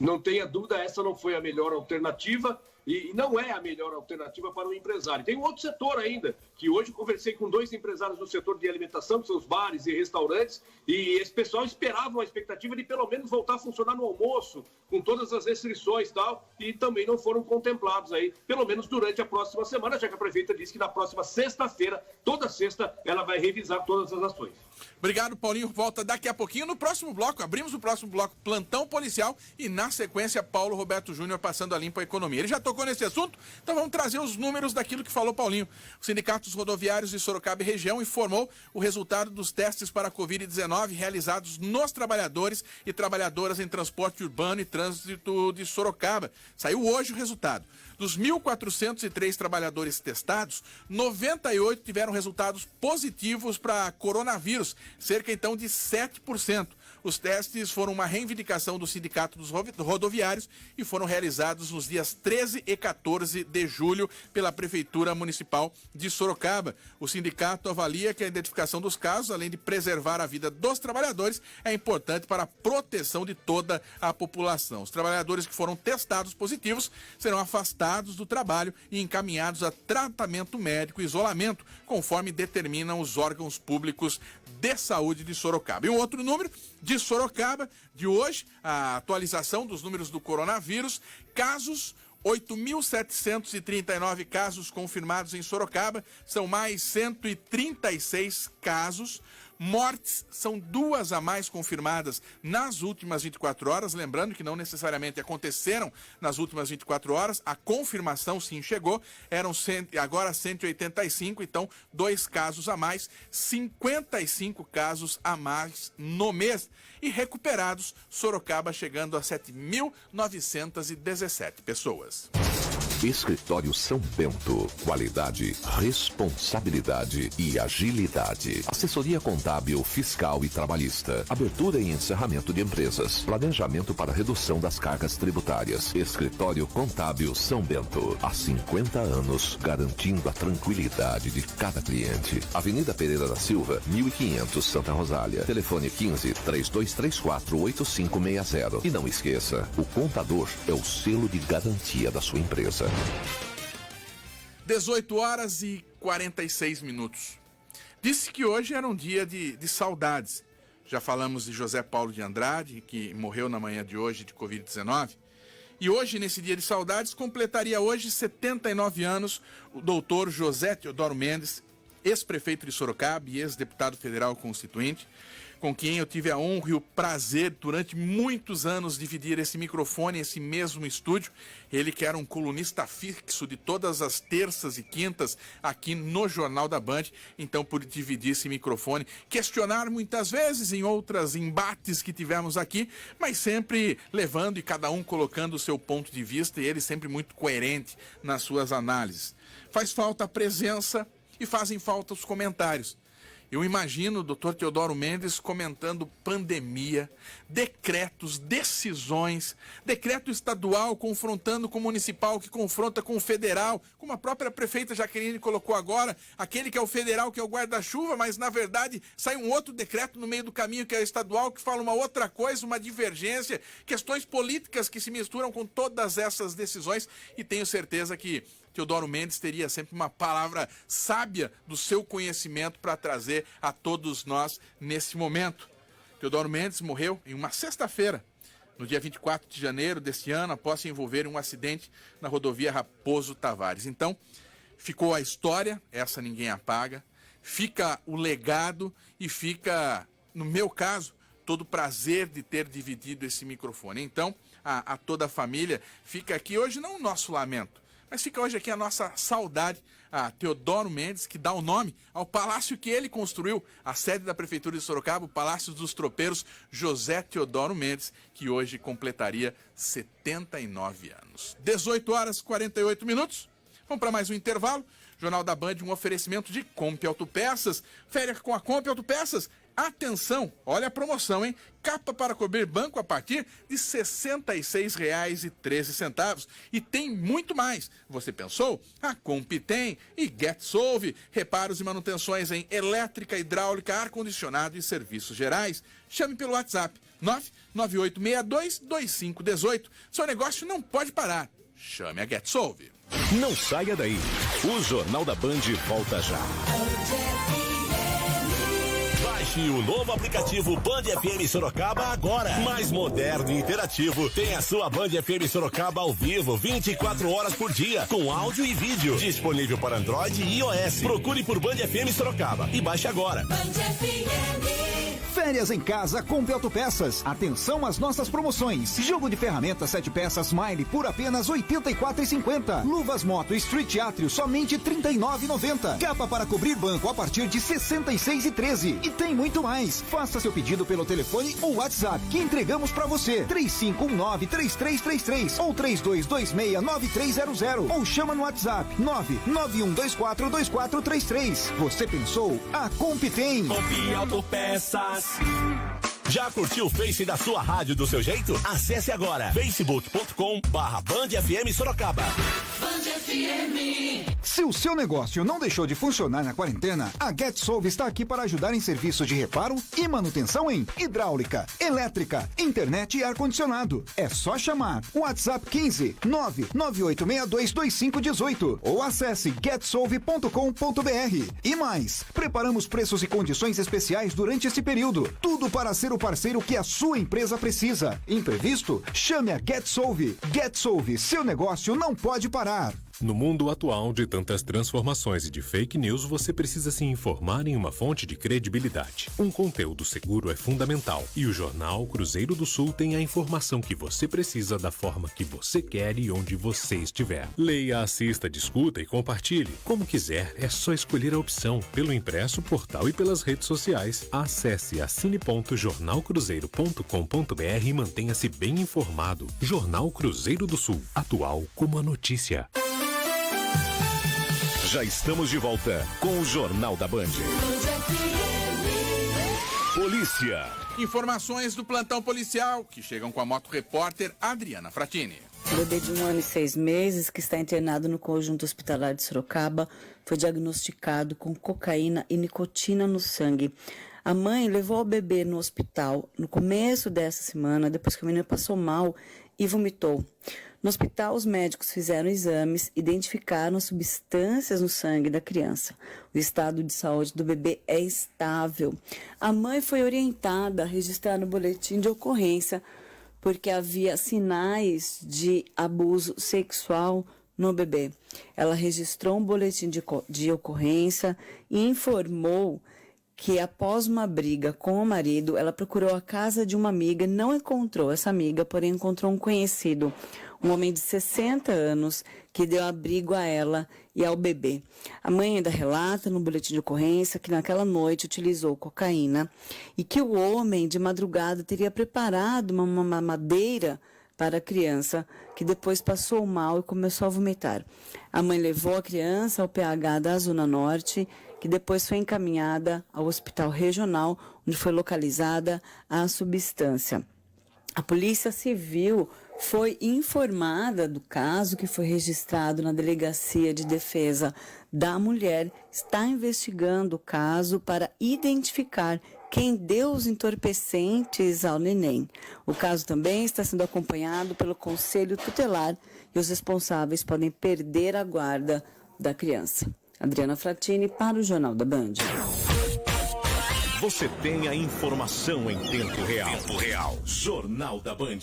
Não tenha dúvida, essa não foi a melhor alternativa e não é a melhor alternativa para o empresário. Tem um outro setor ainda, que hoje eu conversei com 2 empresários do setor de alimentação, que são os bares e restaurantes, e esse pessoal esperava uma expectativa de pelo menos voltar a funcionar no almoço, com todas as restrições e tal, e também não foram contemplados aí, pelo menos durante a próxima semana, já que a prefeita disse que na próxima sexta-feira, toda sexta, ela vai revisar todas as ações. Obrigado, Paulinho. Volta daqui a pouquinho. No próximo bloco, abrimos o próximo bloco, plantão policial, e na sequência, Paulo Roberto Júnior passando a limpo a economia. Ele já tocou nesse assunto, então vamos trazer os números daquilo que falou Paulinho. O Sindicato dos Rodoviários de Sorocaba e região informou o resultado dos testes para a Covid-19 realizados nos trabalhadores e trabalhadoras em transporte urbano e trânsito de Sorocaba. Saiu hoje o resultado. Dos 1.403 trabalhadores testados, 98 tiveram resultados positivos para coronavírus, cerca então de 7%. Os testes foram uma reivindicação do Sindicato dos Rodoviários e foram realizados nos dias 13 e 14 de julho pela Prefeitura Municipal de Sorocaba. O sindicato avalia que a identificação dos casos, além de preservar a vida dos trabalhadores, é importante para a proteção de toda a população. Os trabalhadores que foram testados positivos serão afastados do trabalho e encaminhados a tratamento médico e isolamento, conforme determinam os órgãos públicos de saúde de Sorocaba. E um outro número de Sorocaba, de hoje, a atualização dos números do coronavírus, casos, 8.739 casos confirmados em Sorocaba, são mais 136 casos. Mortes, são 2 a mais confirmadas nas últimas 24 horas, lembrando que não necessariamente aconteceram nas últimas 24 horas, a confirmação sim chegou, eram agora 185, então 2 casos a mais, 55 casos a mais no mês. E recuperados, Sorocaba chegando a 7.917 pessoas. Escritório São Bento. Qualidade, responsabilidade e agilidade. Assessoria contábil, fiscal e trabalhista. Abertura e encerramento de empresas. Planejamento para redução das cargas tributárias. Escritório Contábil São Bento. Há 50 anos, garantindo a tranquilidade de cada cliente. Avenida Pereira da Silva, 1500, Santa Rosália. Telefone 15-3224-8560. E não esqueça, o contador é o selo de garantia da sua empresa. 18 horas e 46 minutos. Disse que hoje era um dia de saudades. Já falamos de José Paulo de Andrade, que morreu na manhã de hoje de Covid-19. E hoje, nesse dia de saudades, completaria hoje 79 anos o doutor José Teodoro Mendes, ex-prefeito de Sorocaba e ex-deputado federal constituinte, com quem eu tive a honra e o prazer durante muitos anos dividir esse microfone, esse mesmo estúdio. Ele que era um colunista fixo de todas as terças e quintas aqui no Jornal da Band, então pude dividir esse microfone, questionar muitas vezes em outros embates que tivemos aqui, mas sempre levando e cada um colocando o seu ponto de vista e ele sempre muito coerente nas suas análises. Faz falta a presença e fazem falta os comentários. Eu imagino o doutor Teodoro Mendes comentando pandemia, decretos, decisões, decreto estadual confrontando com o municipal, que confronta com o federal, como a própria prefeita Jaqueline colocou agora, aquele que é o federal, que é o guarda-chuva, mas na verdade sai um outro decreto no meio do caminho, que é o estadual, que fala uma outra coisa, uma divergência, questões políticas que se misturam com todas essas decisões, e tenho certeza que Teodoro Mendes teria sempre uma palavra sábia do seu conhecimento para trazer a todos nós nesse momento. Teodoro Mendes morreu em uma sexta-feira, no dia 24 de janeiro deste ano, após se envolver em um acidente na rodovia Raposo Tavares. Então, ficou a história, essa ninguém apaga, fica o legado e fica, no meu caso, todo o prazer de ter dividido esse microfone. Então, a toda a família, fica aqui hoje não o nosso lamento, Mas fica hoje aqui a nossa saudade a Teodoro Mendes, que dá o nome ao palácio que ele construiu, a sede da Prefeitura de Sorocaba, o Palácio dos Tropeiros, José Teodoro Mendes, que hoje completaria 79 anos. 18 horas e 48 minutos. Vamos para mais um intervalo. Jornal da Band, um oferecimento de Comp Autopeças. Férias com a Comp Autopeças. Atenção, olha a promoção, hein? Capa para cobrir banco a partir de R$ 66,13. E tem muito mais. Você pensou? A Comp tem e GetSolve. Reparos e manutenções em elétrica, hidráulica, ar-condicionado e serviços gerais. Chame pelo WhatsApp 998622518. Seu negócio não pode parar. Chame a GetSolve. Não saia daí. O Jornal da Band volta já. Baixe o novo aplicativo Band FM Sorocaba agora. Mais moderno e interativo. Tem a sua Band FM Sorocaba ao vivo, 24 horas por dia, com áudio e vídeo. Disponível para Android e iOS. Procure por Band FM Sorocaba e baixe agora. Band FM. Férias em casa com Autopeças. Atenção às nossas promoções. Jogo de ferramentas 7 peças Smile por apenas R$ 84,50. Luvas Moto Street Atrio somente R$ 39,90. Capa para cobrir banco a partir de R$ 66,13. E tem muito mais. Faça seu pedido pelo telefone ou WhatsApp que entregamos para você. 3519-3333 ou 3226-9300. Ou chama no WhatsApp 991242433. Você pensou? A Comp tem. Comp Autopeças. Já curtiu o Face da sua rádio do seu jeito? Acesse agora facebook.com/BandFM Sorocaba. Band FM. Se o seu negócio não deixou de funcionar na quarentena, a GetSolve está aqui para ajudar em serviços de reparo e manutenção em hidráulica, elétrica, internet e ar-condicionado. É só chamar o WhatsApp 15 998622518 ou acesse getsolve.com.br. E mais, preparamos preços e condições especiais durante esse período. Tudo para ser o parceiro que a sua empresa precisa. Imprevisto? Chame a GetSolve. GetSolve, seu negócio não pode parar. No mundo atual de tantas transformações e de fake news, você precisa se informar em uma fonte de credibilidade. Um conteúdo seguro é fundamental e o jornal Cruzeiro do Sul tem a informação que você precisa da forma que você quer e onde você estiver. Leia, assista, discuta e compartilhe. Como quiser, é só escolher a opção pelo impresso, portal e pelas redes sociais. Acesse assine.jornalcruzeiro.com.br e mantenha-se bem informado. Jornal Cruzeiro do Sul, atual como a notícia. Já estamos de volta com o Jornal da Band. Polícia. Informações do plantão policial que chegam com a moto repórter Adriana Fratini. O bebê de 1 ano e 6 meses, que está internado no Conjunto Hospitalar de Sorocaba, foi diagnosticado com cocaína e nicotina no sangue. A mãe levou o bebê no hospital no começo dessa semana, depois que a menina passou mal e vomitou. No hospital, os médicos fizeram exames, identificaram substâncias no sangue da criança. O estado de saúde do bebê é estável. A mãe foi orientada a registrar no boletim de ocorrência porque havia sinais de abuso sexual no bebê. Ela registrou um boletim de ocorrência e informou que após uma briga com o marido, ela procurou a casa de uma amiga e não encontrou essa amiga, porém encontrou um conhecido, um homem de 60 anos, que deu abrigo a ela e ao bebê. A mãe ainda relata no boletim de ocorrência que naquela noite utilizou cocaína e que o homem, de madrugada, teria preparado uma mamadeira para a criança, que depois passou mal e começou a vomitar. A mãe levou a criança ao PH da Zona Norte, que depois foi encaminhada ao hospital regional, onde foi localizada a substância. A Polícia Civil foi informada do caso, que foi registrado na Delegacia de Defesa da Mulher, está investigando o caso para identificar quem deu os entorpecentes ao neném. O caso também está sendo acompanhado pelo Conselho Tutelar e os responsáveis podem perder a guarda da criança. Adriana Fratini para o Jornal da Band. Você tem a informação em tempo real. Jornal da Band.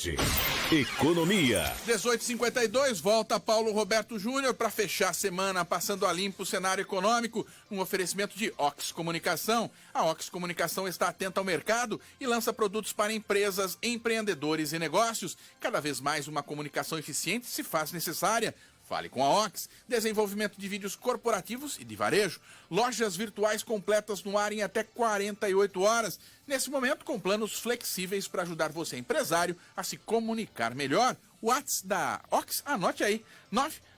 Economia. 18h52, volta Paulo Roberto Júnior para fechar a semana passando a limpo o cenário econômico. Um oferecimento de Ox Comunicação. A Ox Comunicação está atenta ao mercado e lança produtos para empresas, empreendedores e negócios. Cada vez mais uma comunicação eficiente se faz necessária. Fale com a Ox, desenvolvimento de vídeos corporativos e de varejo, lojas virtuais completas no ar em até 48 horas. Nesse momento, com planos flexíveis para ajudar você, empresário, a se comunicar melhor. O WhatsApp da Ox, anote aí,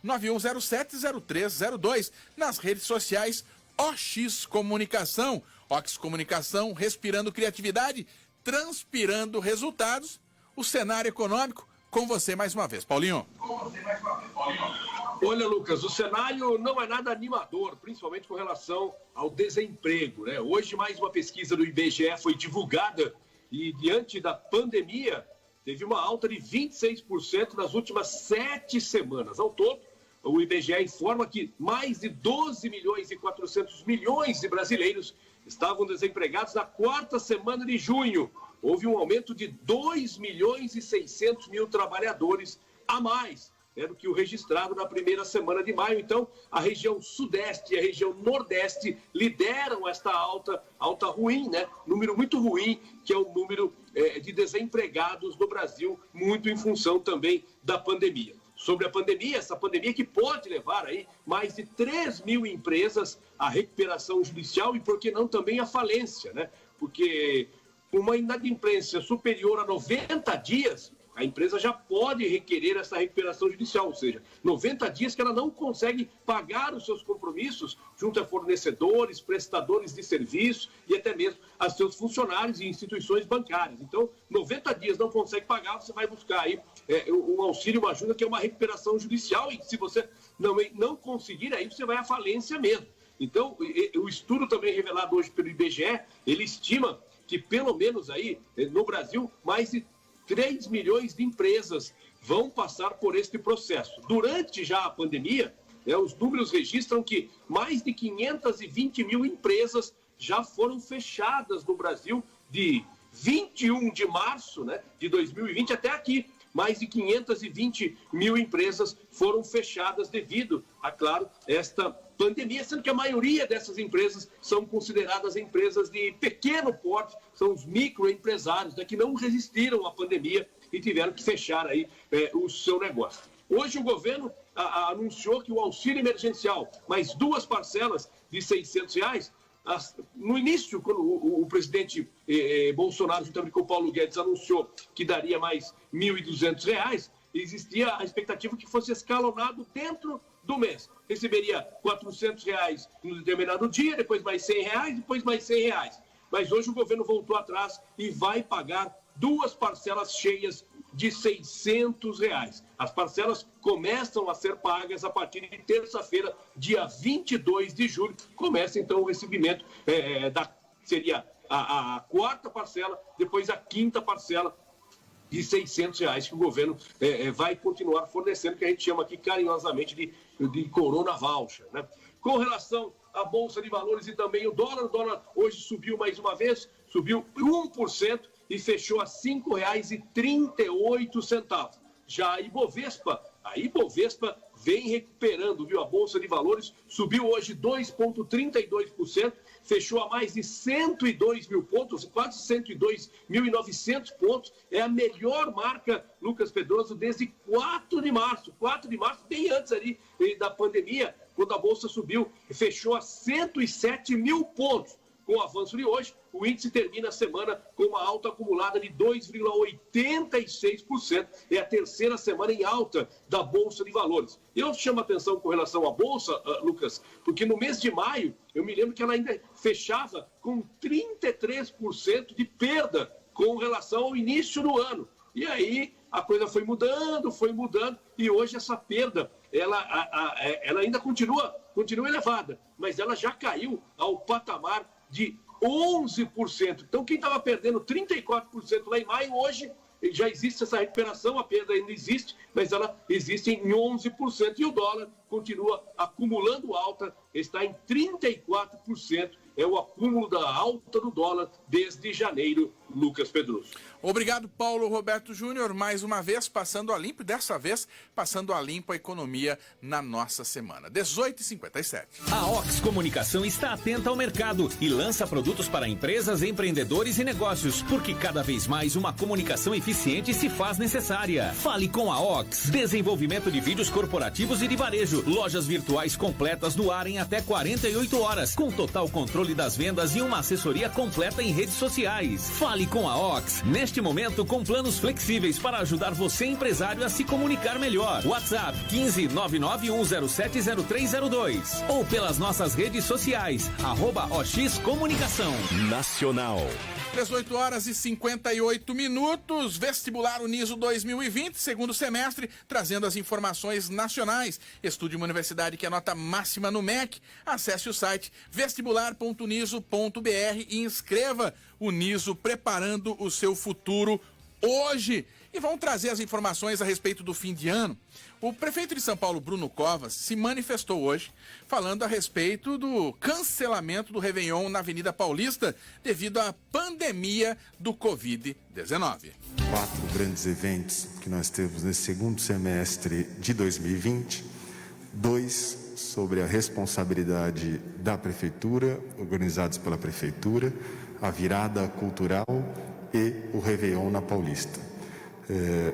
991070302. Nas redes sociais, OX Comunicação. Ox Comunicação, respirando criatividade, transpirando resultados. O cenário econômico, com você mais uma vez, Paulinho. Olha, Lucas, o cenário não é nada animador, principalmente com relação ao desemprego, né? Hoje, mais uma pesquisa do IBGE foi divulgada e, diante da pandemia, teve uma alta de 26% nas últimas 7 semanas. Ao todo, o IBGE informa que mais de 12 milhões e 400 milhões de brasileiros estavam desempregados na 4ª semana de junho. Houve um aumento de 2 milhões e 600 mil trabalhadores a mais do que o registrado na primeira semana de maio. Então, a região sudeste e a região nordeste lideram esta alta ruim, né? Número muito ruim, que é o número de desempregados no Brasil, muito em função também da pandemia. Sobre a pandemia, essa pandemia que pode levar aí mais de 3 mil empresas à recuperação judicial e, por que não, também à falência, né? Porque uma inadimplência superior a 90 dias, a empresa já pode requerer essa recuperação judicial, ou seja, 90 dias que ela não consegue pagar os seus compromissos junto a fornecedores, prestadores de serviço e até mesmo a seus funcionários e instituições bancárias. Então, 90 dias não consegue pagar, você vai buscar aí um auxílio, uma ajuda, que é uma recuperação judicial, e se você não conseguir, aí você vai à falência mesmo. Então, o estudo também revelado hoje pelo IBGE, ele estima que pelo menos aí no Brasil, mais de 3 milhões de empresas vão passar por este processo. Durante já a pandemia, os números registram que mais de 520 mil empresas já foram fechadas no Brasil de 21 de março, de 2020 até aqui. Mais de 520 mil empresas foram fechadas devido a, claro, esta pandemia, sendo que a maioria dessas empresas são consideradas empresas de pequeno porte, são os microempresários, que não resistiram à pandemia e tiveram que fechar aí o seu negócio. Hoje o governo anunciou que o auxílio emergencial, mais 2 parcelas de R$ 600, no início, quando o presidente Bolsonaro, juntamente com o Paulo Guedes, anunciou que daria mais R$ 1.200, existia a expectativa que fosse escalonado dentro do mês. Receberia R$ 400 no determinado dia, depois mais R$ 100, depois mais R$ 100. Mas hoje o governo voltou atrás e vai pagar 2 parcelas cheias de R$ 600. As parcelas começam a ser pagas a partir de terça-feira, dia 22 de julho. Começa então o recebimento seria a 4ª parcela, depois a 5ª parcela de R$ 600 que o governo vai continuar fornecendo, que a gente chama aqui carinhosamente de Corona Voucher, né? Com relação à Bolsa de Valores e também o dólar hoje subiu mais uma vez, subiu 1% e fechou a R$ 5,38. Já a Ibovespa vem recuperando, viu? A Bolsa de Valores subiu hoje 2,32%, fechou a mais de 102 mil pontos, quase 102.900 pontos. É a melhor marca, Lucas Pedroso, desde 4 de março. 4 de março, bem antes ali da pandemia, quando a Bolsa subiu e fechou a 107 mil pontos. Com o avanço de hoje, o índice termina a semana com uma alta acumulada de 2,86%. É a 3ª semana em alta da Bolsa de Valores. Eu chamo a atenção com relação à Bolsa, Lucas, porque no mês de maio, eu me lembro que ela ainda fechava com 33% de perda com relação ao início do ano. E aí a coisa foi mudando, e hoje essa perda, ela ainda continua elevada, mas ela já caiu ao patamar de 11%. Então, quem estava perdendo 34% lá em maio, hoje já existe essa recuperação, a perda ainda existe, mas ela existe em 11%. E o dólar continua acumulando alta, está em 34%. É o acúmulo da alta do dólar desde janeiro Lucas Pedroso. Obrigado, Paulo Roberto Júnior, mais uma vez passando a limpo, e dessa vez passando a limpo a economia na nossa semana. 18h57. A Ox Comunicação está atenta ao mercado e lança produtos para empresas, empreendedores e negócios, porque cada vez mais uma comunicação eficiente se faz necessária. Fale com a Ox. Desenvolvimento de vídeos corporativos e de varejo. Lojas virtuais completas no ar em até 48 horas, com total controle das vendas e uma assessoria completa em redes sociais. Fale com a Ox. Neste momento, com planos flexíveis para ajudar você, empresário, a se comunicar melhor. WhatsApp 15991070302 ou pelas nossas redes sociais, @OX Comunicação. Nacional. 18h58. Vestibular Uniso 2020, segundo semestre, trazendo as informações nacionais. Estude uma universidade que é nota máxima no MEC. Acesse o site vestibular.uniso.br e inscreva. Uniso, preparando o seu futuro hoje. E vão trazer as informações a respeito do fim de ano. O prefeito de São Paulo, Bruno Covas, se manifestou hoje falando a respeito do cancelamento do Réveillon na Avenida Paulista devido à pandemia do Covid-19. 4 grandes eventos que nós temos nesse segundo semestre de 2020. 2 sobre a responsabilidade da Prefeitura, organizados pela Prefeitura, a virada cultural e o Réveillon na Paulista.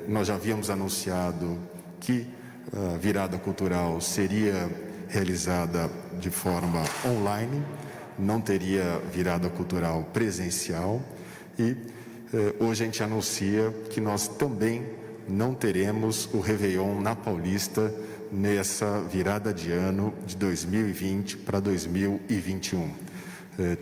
Nós já havíamos anunciado que a virada cultural seria realizada de forma online, não teria virada cultural presencial e hoje a gente anuncia que nós também não teremos o Réveillon na Paulista nessa virada de ano de 2020 para 2021.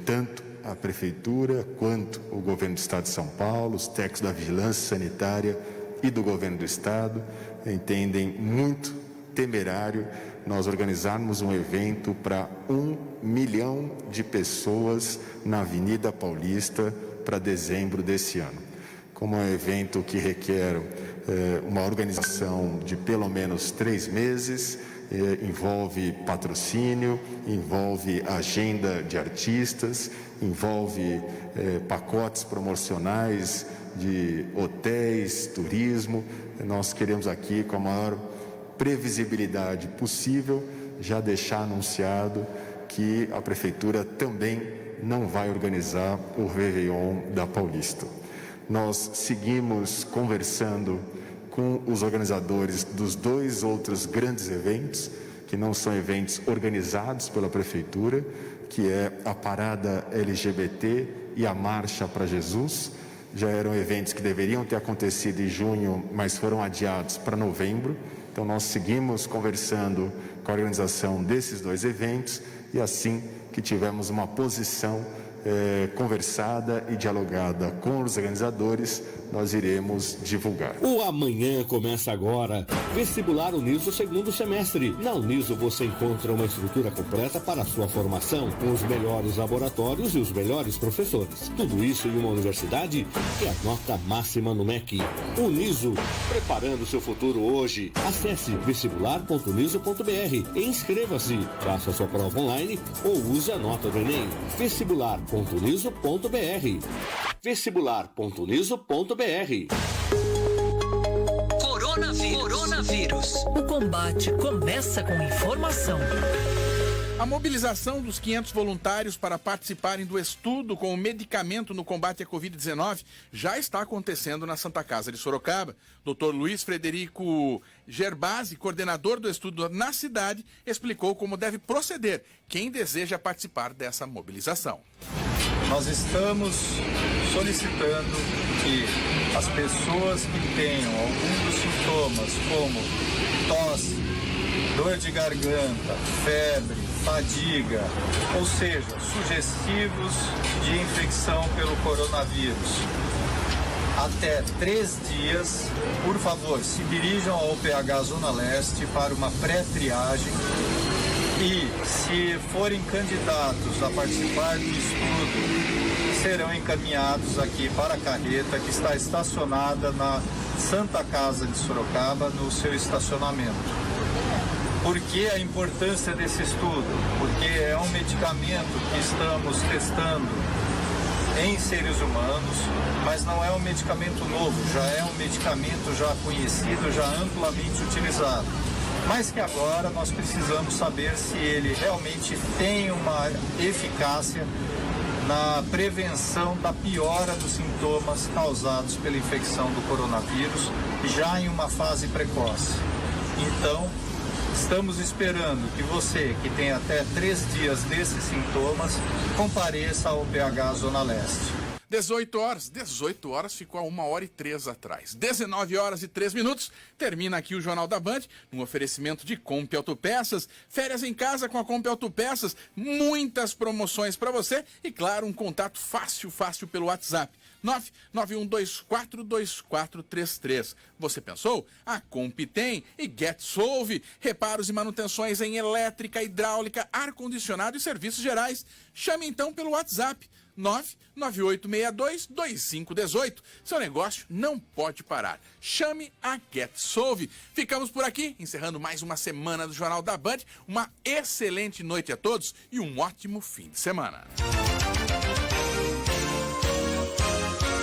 Tanto a Prefeitura quanto o Governo do Estado de São Paulo, os técnicos da Vigilância Sanitária e do Governo do Estado entendem muito temerário nós organizarmos um evento para 1 milhão de pessoas na Avenida Paulista para dezembro desse ano. Como é um evento que requer uma organização de pelo menos 3 meses, envolve patrocínio, envolve agenda de artistas, envolve pacotes promocionais de hotéis, turismo. Nós queremos aqui, com a maior previsibilidade possível, já deixar anunciado que a Prefeitura também não vai organizar o Réveillon da Paulista. Nós seguimos conversando com os organizadores dos 2 outros grandes eventos, que não são eventos organizados pela Prefeitura, que é a Parada LGBT e a Marcha para Jesus. Já eram eventos que deveriam ter acontecido em junho, mas foram adiados para novembro. Então nós seguimos conversando com a organização desses 2 eventos e assim que tivermos uma posição conversada e dialogada com os organizadores, nós iremos divulgar. O amanhã começa agora. Vestibular Uniso segundo semestre. Na Uniso você encontra uma estrutura completa para a sua formação, com os melhores laboratórios e os melhores professores. Tudo isso em uma universidade que é a nota máxima no MEC. Uniso, preparando seu futuro hoje. Acesse vestibular.uniso.br e inscreva-se. Faça sua prova online ou use a nota do Enem. Vestibular.uniso.br. Vestibular.uniso.br. Coronavírus. O combate começa com informação. A mobilização dos 500 voluntários para participarem do estudo com o medicamento no combate à Covid-19 já está acontecendo na Santa Casa de Sorocaba. Dr. Luiz Frederico Gerbasi, coordenador do estudo na cidade, explicou como deve proceder quem deseja participar dessa mobilização. Nós estamos solicitando que as pessoas que tenham algum dos sintomas, como tosse, dor de garganta, febre, fadiga, ou seja, sugestivos de infecção pelo coronavírus, até 3 dias, por favor, se dirijam ao PH Zona Leste para uma pré-triagem. E, se forem candidatos a participar do estudo, serão encaminhados aqui para a carreta que está estacionada na Santa Casa de Sorocaba, no seu estacionamento. Por que a importância desse estudo? Porque é um medicamento que estamos testando em seres humanos, mas não é um medicamento novo, já é um medicamento já conhecido, já amplamente utilizado. Mas que agora nós precisamos saber se ele realmente tem uma eficácia na prevenção da piora dos sintomas causados pela infecção do coronavírus, já em uma fase precoce. Então, estamos esperando que você, que tem até 3 dias desses sintomas, compareça ao PH Zona Leste. 18 horas, ficou a 1h03 atrás. 19 horas e 3 minutos, termina aqui o Jornal da Band, um oferecimento de Comp Autopeças, férias em casa com a Comp Autopeças, muitas promoções para você e, claro, um contato fácil pelo WhatsApp. 991242433. Você pensou? A Comp tem e GetSolve. Reparos e manutenções em elétrica, hidráulica, ar-condicionado e serviços gerais. Chame então pelo WhatsApp 998622518. Seu negócio não pode parar. Chame a GetSolve. Ficamos por aqui, encerrando mais uma semana do Jornal da Band. Uma excelente noite a todos e um ótimo fim de semana.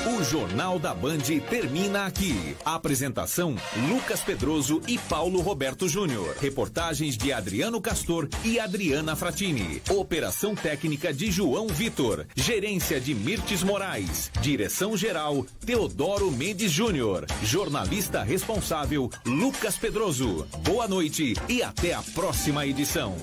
O Jornal da Band termina aqui. Apresentação: Lucas Pedroso e Paulo Roberto Júnior. Reportagens de Adriano Castor e Adriana Fratini. Operação técnica de João Vitor. Gerência de Mirtes Moraes. Direção-geral Teodoro Mendes Júnior. Jornalista responsável Lucas Pedroso. Boa noite e até a próxima edição.